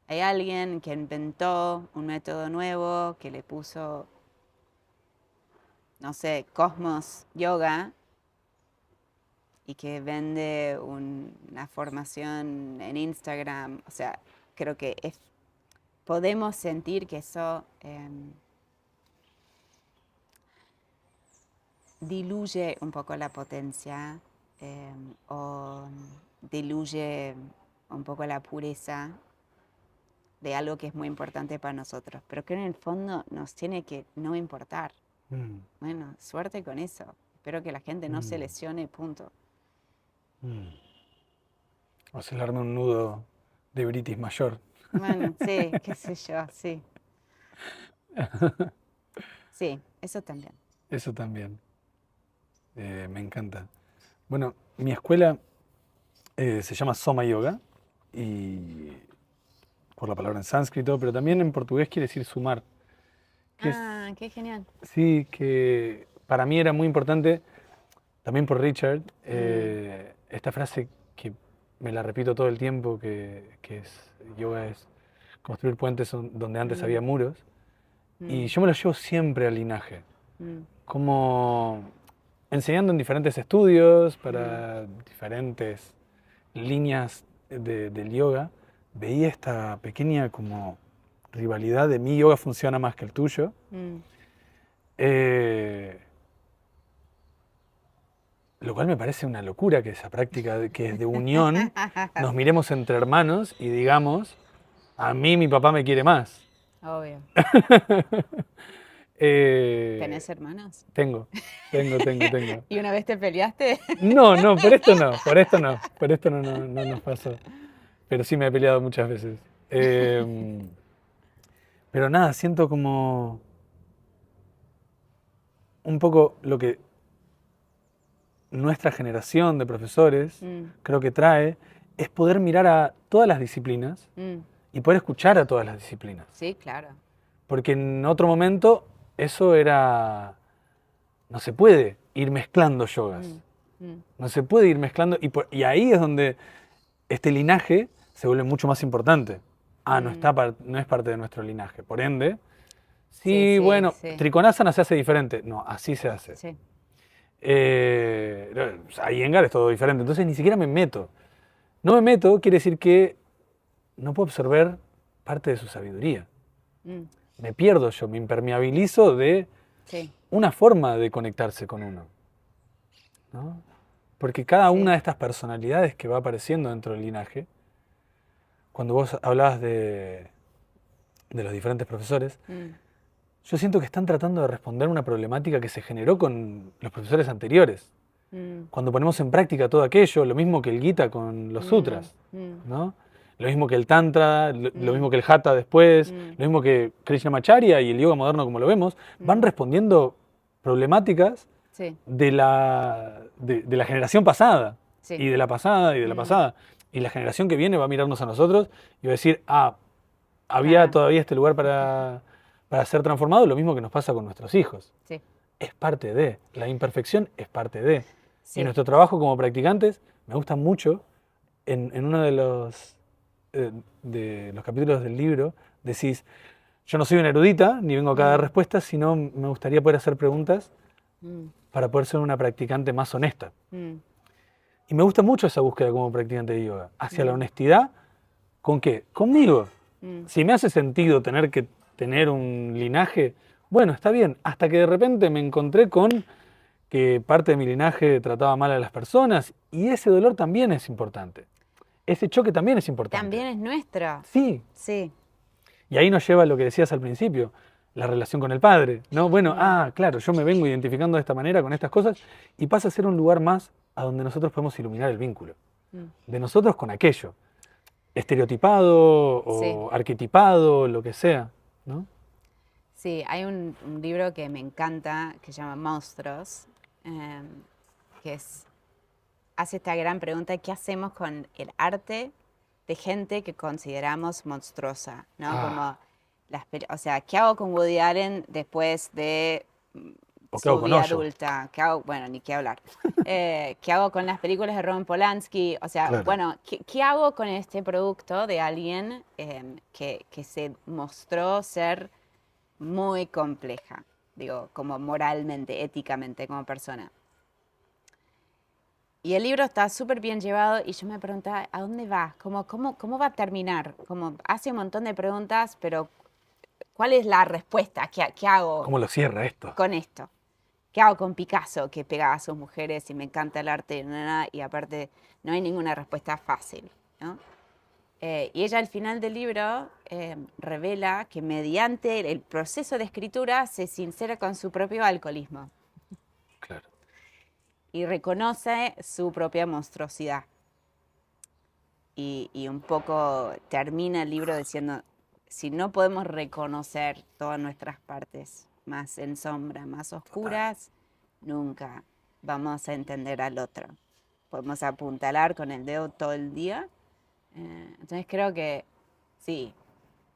hay alguien que inventó un método nuevo, que le puso, no sé, Cosmos Yoga, y que vende una formación en Instagram. O sea, creo que podemos sentir que eso diluye un poco la potencia o diluye un poco la pureza de algo que es muy importante para nosotros, pero que en el fondo nos tiene que no importar. Bueno, suerte con eso. Espero que la gente no se lesione, punto. Hacerme un nudo de britis mayor. Bueno, sí, qué sé yo, sí. Sí, eso también. Eso también. Me encanta. Bueno, mi escuela se llama Soma Yoga, y por la palabra en sánscrito, pero también en portugués quiere decir sumar. Qué genial. Sí, que para mí era muy importante, también por Richard, esta frase que me la repito todo el tiempo, que es, yoga es construir puentes donde antes había muros, y yo me lo llevo siempre al linaje, como enseñando en diferentes estudios, para diferentes líneas del yoga, veía esta pequeña como rivalidad de mi yoga funciona más que el tuyo. Lo cual me parece una locura, que esa práctica que es de unión, nos miremos entre hermanos y digamos, a mí mi papá me quiere más. Obvio. ¿Tenés hermanos? Tengo. ¿Y una vez te peleaste? No, por esto no nos pasó. Pero sí me he peleado muchas veces. Pero nada, siento como un poco lo que nuestra generación de profesores creo que trae, es poder mirar a todas las disciplinas y poder escuchar a todas las disciplinas. Sí, claro. Porque en otro momento eso era... No se puede ir mezclando yogas. No se puede ir mezclando. Y ahí es donde este linaje se vuelve mucho más importante. No es parte de nuestro linaje. Por ende, sí. Trikonasana se hace diferente. No, así se hace. Sí. Iyengar es todo diferente. Entonces ni siquiera me meto. No me meto quiere decir que no puedo absorber parte de su sabiduría. Me pierdo yo, me impermeabilizo de una forma de conectarse con uno. ¿no? Porque cada una de estas personalidades que va apareciendo dentro del linaje, cuando vos hablabas de los diferentes profesores, yo siento que están tratando de responder una problemática que se generó con los profesores anteriores. Cuando ponemos en práctica todo aquello, lo mismo que el Gita con los sutras, ¿no? Lo mismo que el Tantra, lo mismo que el Hatha después, lo mismo que Krishnamacharya y el yoga moderno como lo vemos, van respondiendo problemáticas de la generación pasada, y de la pasada, y de la pasada. Y la generación que viene va a mirarnos a nosotros y va a decir, había todavía este lugar para ser transformado, lo mismo que nos pasa con nuestros hijos. Es parte de, la imperfección es parte de. Y nuestro trabajo como practicantes, me gusta mucho, en uno de los capítulos del libro, decís, yo no soy una erudita, ni vengo acá a dar respuestas, sino me gustaría poder hacer preguntas para poder ser una practicante más honesta. Y me gusta mucho esa búsqueda como practicante de yoga, hacia la honestidad, ¿con qué? Conmigo. Si me hace sentido tener que tener un linaje, bueno, está bien, hasta que de repente me encontré con que parte de mi linaje trataba mal a las personas, y ese dolor también es importante. Ese choque también es importante. También es nuestro. Sí. Sí. Y ahí nos lleva a lo que decías al principio, la relación con el padre, ¿no? Bueno, claro, yo me vengo identificando de esta manera con estas cosas, y pasa a ser un lugar más a donde nosotros podemos iluminar el vínculo. De nosotros con aquello. Estereotipado o arquetipado, lo que sea, ¿no? Sí, hay un libro que me encanta que se llama Monstruos, que hace esta gran pregunta: ¿qué hacemos con el arte de gente que consideramos monstruosa? ¿No? Como o sea, ¿qué hago con Woody Allen después de su vida adulta? ¿Qué hago? Bueno, ni qué hablar. ¿Qué hago con las películas de Roman Polanski? O sea, bueno, ¿qué hago con este producto de alguien que se mostró ser muy compleja, digo, como moralmente, éticamente, como persona? Y el libro está súper bien llevado y yo me preguntaba, ¿a dónde va? ¿Cómo va a terminar? Como hace un montón de preguntas, pero ¿cuál es la respuesta? ¿Qué hago? ¿Cómo lo cierra esto? Con esto. ¿Qué hago con Picasso, que pegaba a sus mujeres y me encanta el arte? Y aparte no hay ninguna respuesta fácil, ¿no? Y ella al final del libro revela que mediante el proceso de escritura se sincera con su propio alcoholismo. Claro. Y reconoce su propia monstruosidad. Y un poco termina el libro diciendo, si no podemos reconocer todas nuestras partes más en sombra, más oscuras, nunca vamos a entender al otro. Podemos apuntalar con el dedo todo el día. Entonces creo que sí,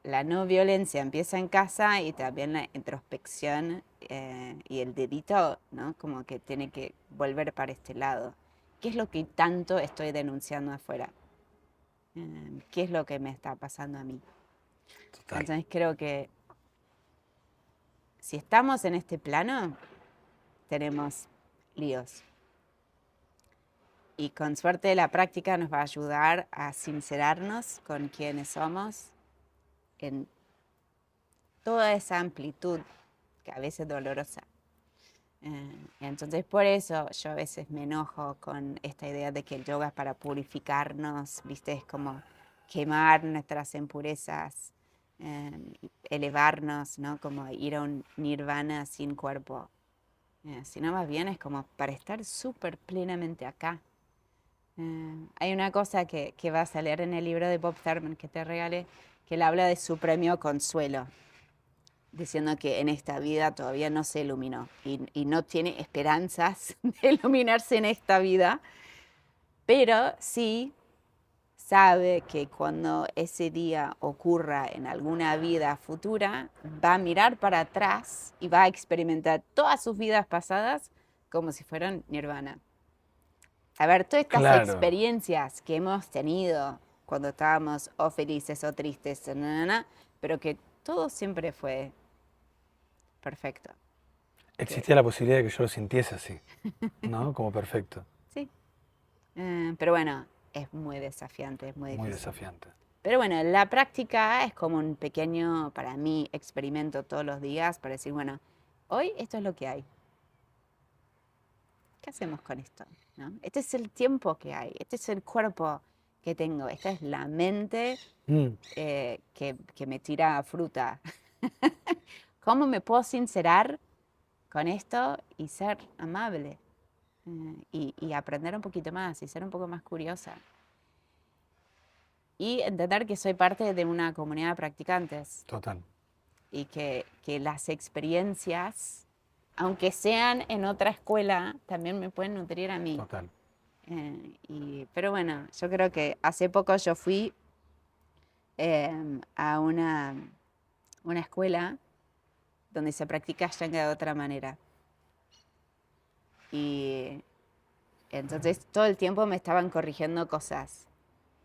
la no violencia empieza en casa, y también la introspección y el dedito, ¿no? Como que tiene que volver para este lado. ¿Qué es lo que tanto estoy denunciando afuera? ¿Qué es lo que me está pasando a mí? Total. Entonces creo que si estamos en este plano, tenemos líos. Y con suerte la práctica nos va a ayudar a sincerarnos con quienes somos en toda esa amplitud que a veces es dolorosa. Entonces por eso yo a veces me enojo con esta idea de que el yoga es para purificarnos, ¿viste? Es como quemar nuestras impurezas, elevarnos, ¿no? Como ir a un nirvana sin cuerpo. Sino más bien es como para estar súper plenamente acá. Hay una cosa que vas a leer en el libro de Bob Thurman que te regalé, que él habla de su premio Consuelo, diciendo que en esta vida todavía no se iluminó y no tiene esperanzas de iluminarse en esta vida, pero sí sabe que cuando ese día ocurra en alguna vida futura, va a mirar para atrás y va a experimentar todas sus vidas pasadas como si fueran nirvana. A ver, todas estas experiencias que hemos tenido cuando estábamos o felices o tristes, pero que todo siempre fue perfecto. Existía la posibilidad de que yo lo sintiese así, ¿no? Como perfecto. Sí. Pero bueno, es muy desafiante, es muy difícil. Muy desafiante. Pero bueno, la práctica es como un pequeño, para mí, experimento todos los días para decir, bueno, hoy esto es lo que hay. ¿qué hacemos con esto? ¿No? Este es el tiempo que hay, este es el cuerpo que tengo, esta es la mente Mm, que me tira fruta. ¿Cómo me puedo sincerar con esto y ser amable? Y aprender un poquito más y ser un poco más curiosa. Y entender que soy parte de una comunidad de practicantes total. y que las experiencias, aunque sean en otra escuela, también me pueden nutrir a mí. Total. Pero bueno, yo creo que hace poco yo fui a una escuela donde se practica Ashtanga de otra manera. Y entonces todo el tiempo me estaban corrigiendo cosas.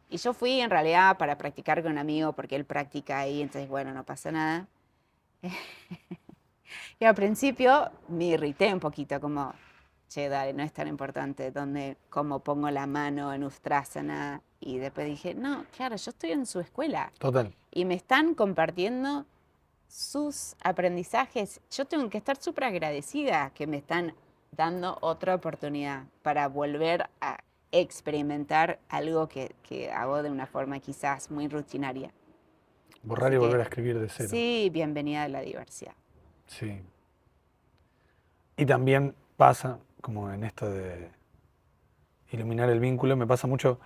Y yo fui en realidad para practicar con un amigo porque él practica ahí, entonces bueno, no pasa nada. Y al principio me irrité un poquito, como, che, dale, no es tan importante cómo pongo la mano en Ustrasana. Y después dije, no, claro, yo estoy en su escuela Total. y me están compartiendo sus aprendizajes. Yo tengo que estar súper agradecida que me están dando otra oportunidad para volver a experimentar algo que hago de una forma quizás muy rutinaria. Borrar Así y volver que a escribir de cero. sí, bienvenida a la diversidad. Sí. Y también pasa, como en esto de iluminar el vínculo, me pasa mucho,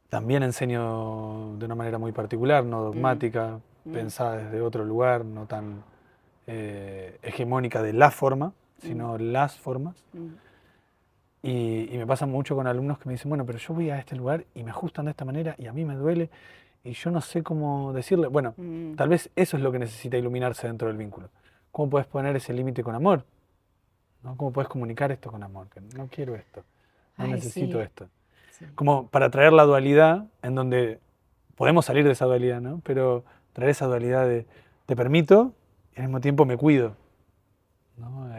también enseño de una manera muy particular, no dogmática, pensada desde otro lugar, no tan hegemónica de la forma, sino las formas. Y me pasa mucho con alumnos que me dicen, bueno, pero yo voy a este lugar y me ajustan de esta manera y a mí me duele y yo no sé cómo decirle. Bueno, tal vez eso es lo que necesita iluminarse dentro del vínculo. ¿Cómo puedes poner ese límite con amor? ¿No? ¿Cómo puedes comunicar esto con amor? Que no quiero esto, no Ay, necesito sí, esto. sí. Como para traer la dualidad en donde podemos salir de esa dualidad, ¿no? Pero traer esa dualidad de te permito y al mismo tiempo me cuido, ¿no?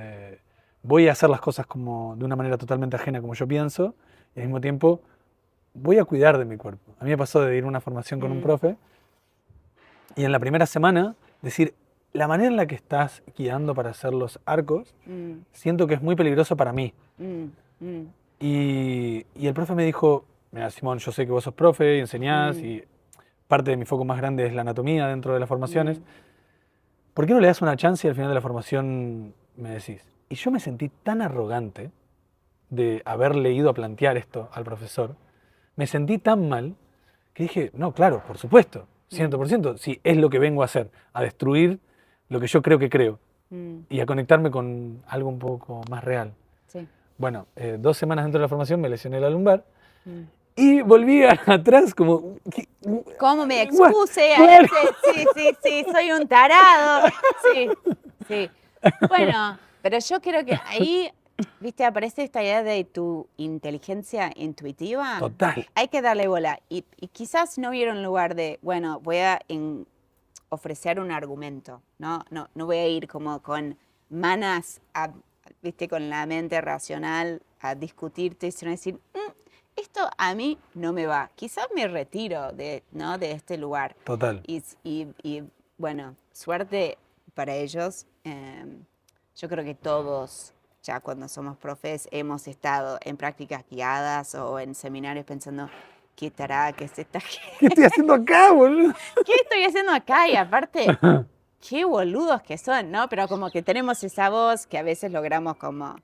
Voy a hacer las cosas como de una manera totalmente ajena como yo pienso y al mismo tiempo voy a cuidar de mi cuerpo. A mí me pasó de ir a una formación con un profe y en la primera semana decir, la manera en la que estás guiando para hacer los arcos, siento que es muy peligroso para mí. Y el profe me dijo, mira, Simón, yo sé que vos sos profe y enseñás y parte de mi foco más grande es la anatomía dentro de las formaciones. ¿Por qué no le das una chance y al final de la formación me decís? Y yo me sentí tan arrogante de haberle ido a plantear esto al profesor, me sentí tan mal que dije, no, claro, por supuesto, 100%, si es lo que vengo a hacer, a destruir lo que yo creo que creo y a conectarme con algo un poco más real. Sí. Bueno, 2 semanas dentro de la formación me lesioné la lumbar y volví atrás como... ¿Cómo me Igual, expuse a claro. ese? Sí, sí, soy un tarado. Sí, sí. Bueno, pero yo creo que ahí, viste, aparece esta idea de tu inteligencia intuitiva. Total. Hay que darle bola. Y quizás no hubiera un lugar de, bueno, voy a ofrecer un argumento, ¿no? No voy a ir como con manas, viste, con la mente racional a discutirte, sino decir, esto a mí no me va. Quizás me retiro ¿no? de este lugar. Total. Y, bueno, suerte para ellos. Yo creo que todos, ya cuando somos profes, hemos estado en prácticas guiadas o en seminarios pensando, ¿qué estará? ¿Qué es esta gente? ¿Qué estoy haciendo acá, boludo? ¿Qué estoy haciendo acá? Y aparte, qué boludos que son, ¿no? Pero como que tenemos esa voz que a veces logramos como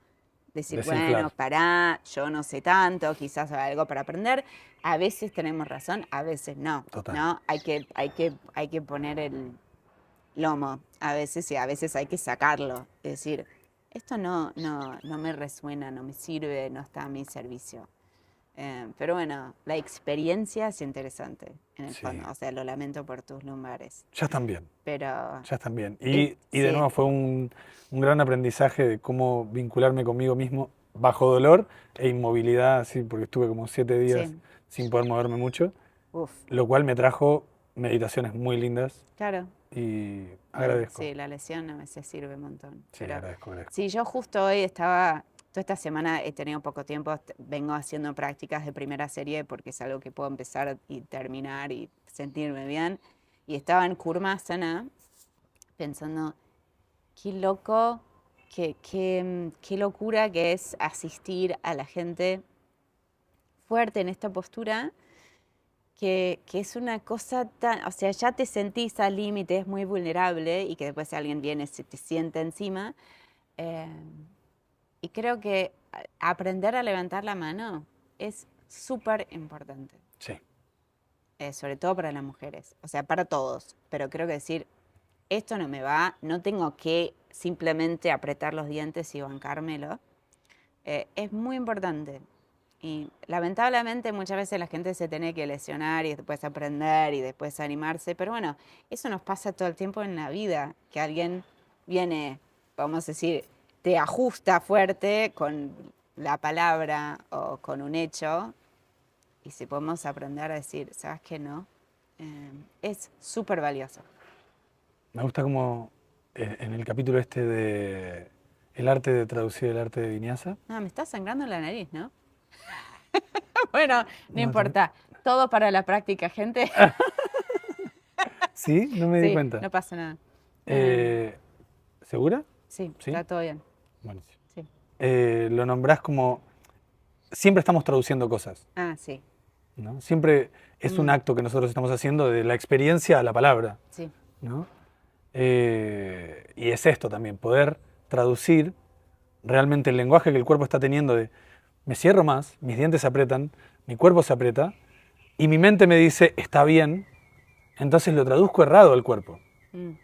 decir, bueno, Desinflar. pará, yo no sé tanto, quizás hay algo para aprender. A veces tenemos razón, a veces no, Total. ¿no? Hay que poner el lomo a veces y a veces hay que sacarlo. Es decir, esto no me resuena, no me sirve, no está a mi servicio. Pero bueno, la experiencia es interesante, en el Sí. fondo. O sea, lo lamento por tus lumbares. Ya están bien. Pero Ya están bien. Y de sí, nuevo fue un gran aprendizaje de cómo vincularme conmigo mismo bajo dolor e inmovilidad, así, porque estuve como 7 días sí, sin poder moverme mucho, uf, lo cual me trajo meditaciones muy lindas claro. y Bueno, agradezco. sí, la lesión a veces sirve un montón. Sí, Pero agradezco. sí, yo justo hoy toda esta semana he tenido poco tiempo, vengo haciendo prácticas de primera serie porque es algo que puedo empezar y terminar y sentirme bien. Y estaba en Kurmasana pensando, qué loco qué locura que es asistir a la gente fuerte en esta postura, que es una cosa tan, o sea, ya te sentís al límite, es muy vulnerable y que después alguien viene, se te sienta encima. eh, y creo que aprender a levantar la mano es súper importante, Sí, sobre todo para las mujeres, o sea, para todos, pero creo que decir, esto no me va, no tengo que simplemente apretar los dientes y bancármelo, es muy importante. Y lamentablemente muchas veces la gente se tiene que lesionar y después aprender y después animarse, pero bueno, eso nos pasa todo el tiempo en la vida, que alguien viene, vamos a decir, te ajusta fuerte con la palabra o con un hecho, y si podemos aprender a decir, ¿sabes qué no? Es súper valioso. me gusta como en el capítulo este de el arte de traducir el arte de Viñasa. Ah, me está sangrando la nariz, ¿no? Bueno, no No, importa. Todo para la práctica, gente. ¿Sí? No me di Sí, cuenta. no pasa nada. ¿Segura? Sí, ¿Sí? está todo bien. Buenísimo. Sí. Lo nombrás como... Siempre estamos traduciendo cosas, Ah, sí, ¿no? Siempre es un acto que nosotros estamos haciendo de la experiencia a la palabra, sí. ¿no? Y es esto también, poder traducir realmente el lenguaje que el cuerpo está teniendo de me cierro más, mis dientes se aprietan, mi cuerpo se aprieta y mi mente me dice está bien, entonces lo traduzco errado al cuerpo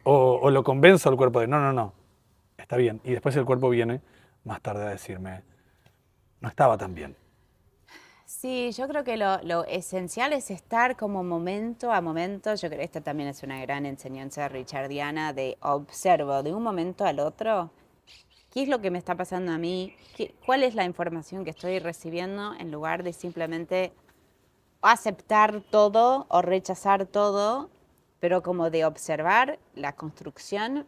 o lo convenzo al cuerpo de no, no, no, está bien. Y después el cuerpo viene más tarde a decirme no estaba tan bien. Sí, yo creo que lo esencial es estar como momento a momento. Yo creo que esta también es una gran enseñanza richardiana de observo de un momento al otro. ¿Qué es lo que me está pasando a mí? ¿Cuál es la información que estoy recibiendo en lugar de simplemente aceptar todo o rechazar todo, pero como de observar la construcción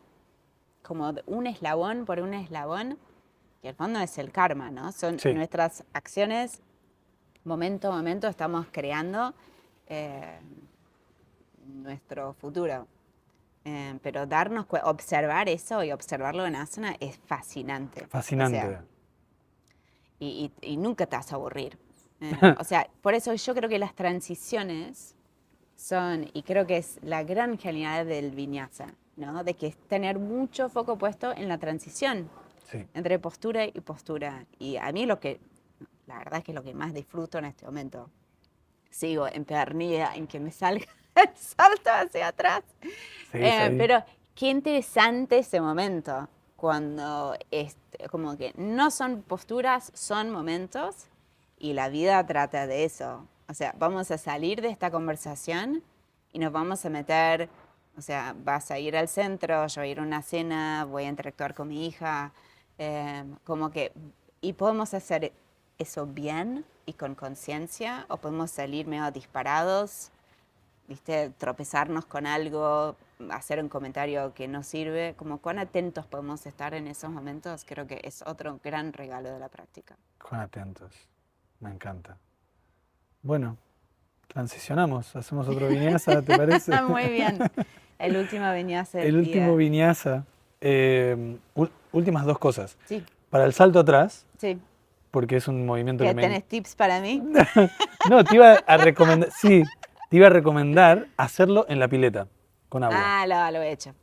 como de un eslabón por un eslabón, que el fondo es el karma, ¿no? Son Sí, nuestras acciones, momento a momento estamos creando eh, nuestro futuro. Pero observar eso y observarlo en asana es fascinante. fascinante. O sea, y nunca te vas a aburrir. O sea, por eso yo creo que las transiciones son, y creo que es la gran genialidad del viñasa, ¿no? De que es tener mucho foco puesto en la transición Sí. entre postura y postura. Y a mí la verdad es que es lo que más disfruto en este momento. Sigo empedernida en que me salga el salto hacia atrás. Seguís ahí. Pero qué interesante ese momento, cuando como que no son posturas, son momentos, y la vida trata de eso. O sea, vamos a salir de esta conversación y nos vamos a meter, o sea, vas a ir al centro, yo voy a ir a una cena, voy a interactuar con mi hija, como que, y podemos hacer eso bien y con conciencia, o podemos salir medio disparados, ¿viste? Tropezarnos con algo, hacer un comentario que no sirve, como cuán atentos podemos estar en esos momentos, creo que es otro gran regalo de la práctica. Con atentos. Me encanta. Bueno, transicionamos. Hacemos otro viñasa, ¿te parece? Muy bien. El último viñasa del El último día. viñasa. Últimas dos cosas. Sí, Para el salto atrás, sí. porque es un movimiento ¿Qué, que me... tenés tips para mí? No, te iba a recomendar... Sí, te iba a recomendar hacerlo en la pileta, con agua. Ah, lo he hecho.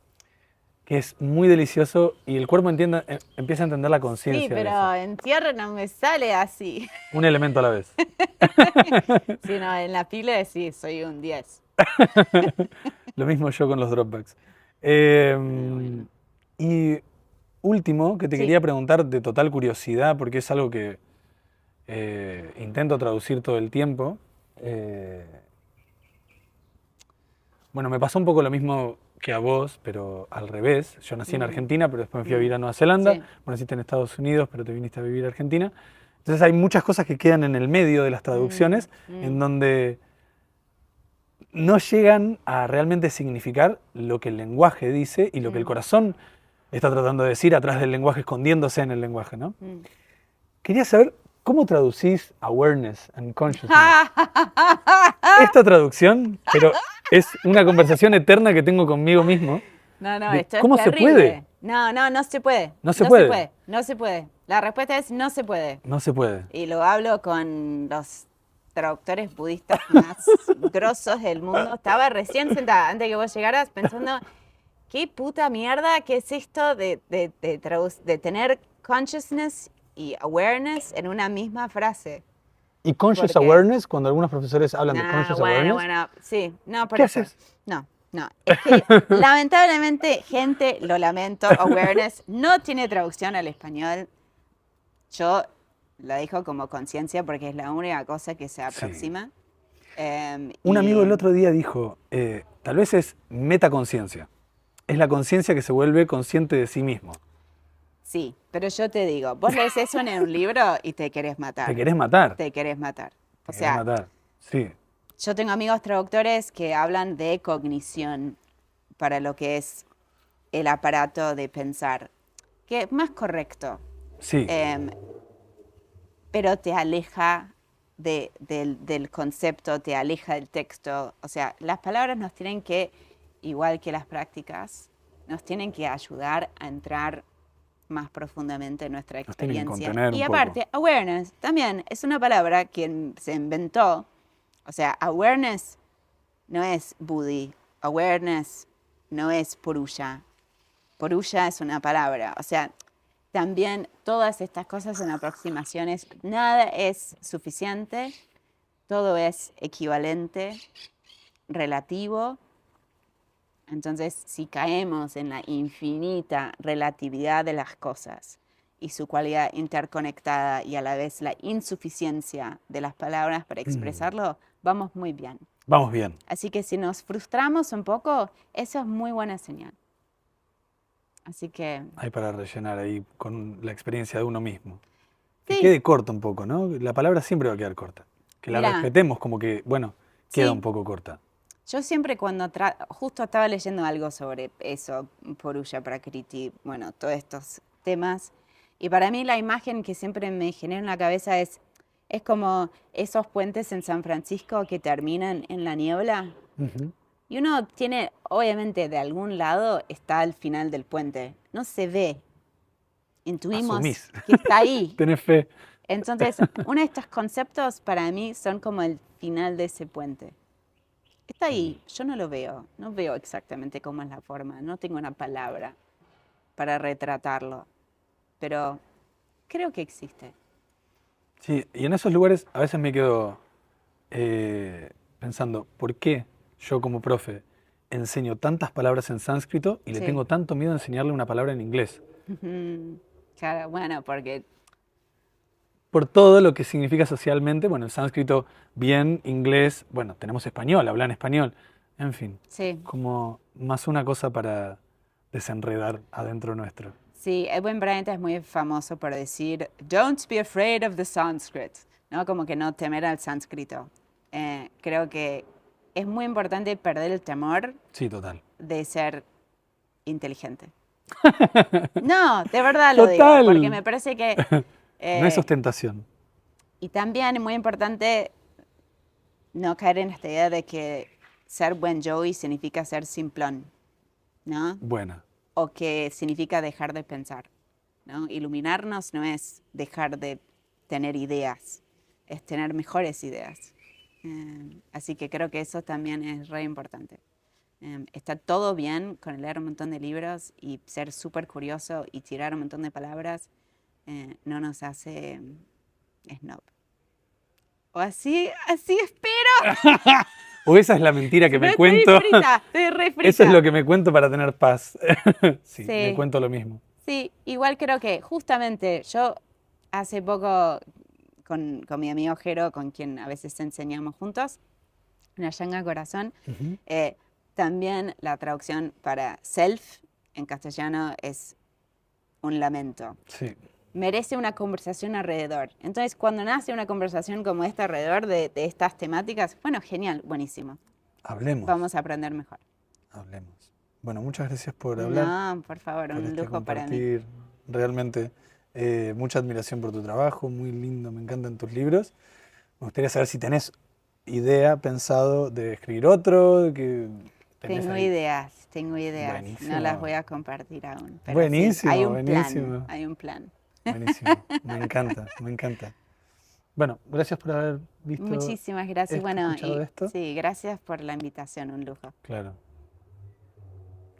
Que es muy delicioso y el cuerpo empieza a entender la conciencia Sí, de pero eso. en tierra no me sale así. Un elemento a la vez. Sí, no, en la pila sí, soy un 10. Lo mismo yo con los dropbacks. Bueno. Y último, que te Sí. quería preguntar de total curiosidad, porque es algo que intento traducir todo el tiempo. Bueno, me pasó un poco lo mismo que a vos, pero al revés. Yo nací en Argentina, pero después me fui a vivir a Nueva Zelanda. Sí. Vos naciste en Estados Unidos, pero te viniste a vivir a Argentina. Entonces hay muchas cosas que quedan en el medio de las traducciones, en donde no llegan a realmente significar lo que el lenguaje dice y lo que el corazón está tratando de decir atrás del lenguaje, escondiéndose en el lenguaje, ¿no? Quería saber cómo traducís awareness and consciousness. Esta traducción, pero es una conversación eterna que tengo conmigo mismo. No, de esto es ¿cómo se terrible. puede? No se puede. No se puede. No se puede. La respuesta es no se puede. No se puede. Y lo hablo con los traductores budistas más grosos del mundo. Estaba recién sentada, antes que vos llegaras, pensando, qué puta mierda, ¿qué es esto de tener consciousness y awareness en una misma frase? ¿Y conscious Porque- awareness? Cuando algunos profesores hablan de conscious awareness. Bueno, sí, no, por ¿Qué eso. haces? No. Es que lamentablemente, gente, lo lamento, awareness no tiene traducción al español. Yo la dejo como conciencia porque es la única cosa que se aproxima. Un amigo el y- otro día dijo, tal vez es metaconciencia. Es la conciencia que se vuelve consciente de sí mismo. Sí, pero yo te digo, vos lees eso en un libro y te querés matar. Te querés matar. Te querés matar. O Te sea, querés matar. Sí. yo tengo amigos traductores que hablan de cognición para lo que es el aparato de pensar, que es más correcto, Sí. pero te aleja del concepto, te aleja del texto. O sea, las palabras nos tienen que, igual que las prácticas, nos tienen que ayudar a entrar más profundamente en nuestra Nos tienen que experiencia. contener Y un poco. aparte, awareness también es una palabra que se inventó. O sea, awareness no es buddhi, awareness no es purusha. Purusha es una palabra. O sea, también todas estas cosas son aproximaciones. Nada es suficiente, todo es equivalente, relativo. Entonces, si caemos en la infinita relatividad de las cosas y su cualidad interconectada y a la vez la insuficiencia de las palabras para expresarlo, vamos muy bien. Vamos bien. Así que si nos frustramos un poco, eso es muy buena señal. Así que Hay para rellenar ahí con la experiencia de uno mismo. Que sí. quede corta un poco, ¿no? La palabra siempre va a quedar corta. Que la Mirá. respetemos como que, bueno, queda Sí. un poco corta. Yo siempre cuando justo estaba leyendo algo sobre eso, Purusha, Prakriti, bueno, todos estos temas, y para mí la imagen que siempre me genera en la cabeza es como esos puentes en San Francisco que terminan en la niebla. Ujú. Y uno tiene, obviamente, de algún lado está al final del puente. No se ve. Intuimos Asumís. que está ahí. Tenés fe. Entonces, uno de estos conceptos para mí son como el final de ese puente. Está ahí, yo no lo veo, no veo exactamente cómo es la forma, no tengo una palabra para retratarlo, pero creo que existe. Sí, y en esos lugares a veces me quedo pensando, ¿por qué yo como profe enseño tantas palabras en sánscrito y le Sí. tengo tanto miedo a enseñarle una palabra en inglés? Claro, bueno, porque Por todo lo que significa socialmente, bueno, el sánscrito bien, inglés, bueno, tenemos español, hablan español, en fin, sí, como más una cosa para desenredar adentro nuestro. sí, Edwin Bryant es muy famoso por decir, don't be afraid of the Sanskrit, ¿no? Como que no temer al sánscrito. Creo que es muy importante perder el temor Sí, total. de ser inteligente. No, de verdad lo digo, Total. porque me parece que... No es ostentación. Y también es muy importante no caer en esta idea de que ser buen Joey significa ser simplón, ¿no? Buena. O que significa dejar de pensar, ¿no? Iluminarnos no es dejar de tener ideas, es tener mejores ideas. Así que creo que eso también es re importante. Está todo bien con leer un montón de libros y ser súper curioso y tirar un montón de palabras, no nos hace snob. O así espero. O esa es la mentira que me Estoy cuento. frita, estoy re frita. Eso es lo que me cuento para tener paz. Sí, Sí. me cuento lo mismo. Sí, igual creo que justamente yo hace poco con mi amigo Jero, con quien a veces enseñamos juntos, en Ashanga Corazón, Ujú. también la traducción para self en castellano es un lamento. Sí. Merece una conversación alrededor. Entonces, cuando nace una conversación como esta alrededor de estas temáticas, bueno, genial, buenísimo. Hablemos. Vamos a aprender mejor. Hablemos. Bueno, muchas gracias por hablar. No, por favor, por un este lujo para mí. compartir. Realmente, mucha admiración por tu trabajo, muy lindo, me encantan tus libros. Me gustaría saber si tenés idea, pensado de escribir otro, que ¿Tenés Tengo ahí? ideas, tengo ideas. No Buenísimo. las voy a compartir aún. Pero sí, Buenísimo, hay un buenísimo. plan, hay un plan. Buenísimo, me encanta, me encanta. Bueno, gracias por haber visto Muchísimas gracias. esto, Bueno, escuchado y esto. sí, gracias por la invitación, un lujo. Claro.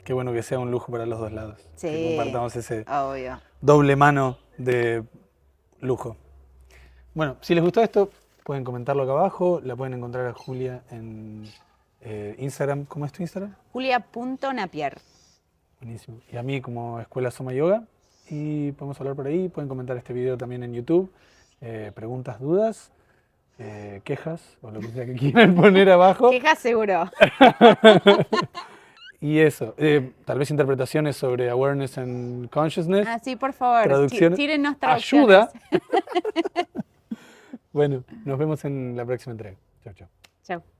Qué bueno que sea un lujo para los dos lados. Que Sí, compartamos ese obvio. doble mano de lujo. Bueno, si les gustó esto, pueden comentarlo acá abajo. La pueden encontrar a Julia en Instagram. ¿Cómo es tu Instagram? Julia.napier. Buenísimo. Y a mí como Escuela Soma Yoga. Y podemos hablar por ahí. Pueden comentar este video también en YouTube. Preguntas, dudas, quejas o lo que sea que quieran poner abajo. Quejas seguro. Y eso, tal vez interpretaciones sobre awareness and consciousness. Ah, sí, por favor, Traducciones. tírennos traducciones. Ayuda. Bueno, nos vemos en la próxima entrega. Chau, chau. Chao.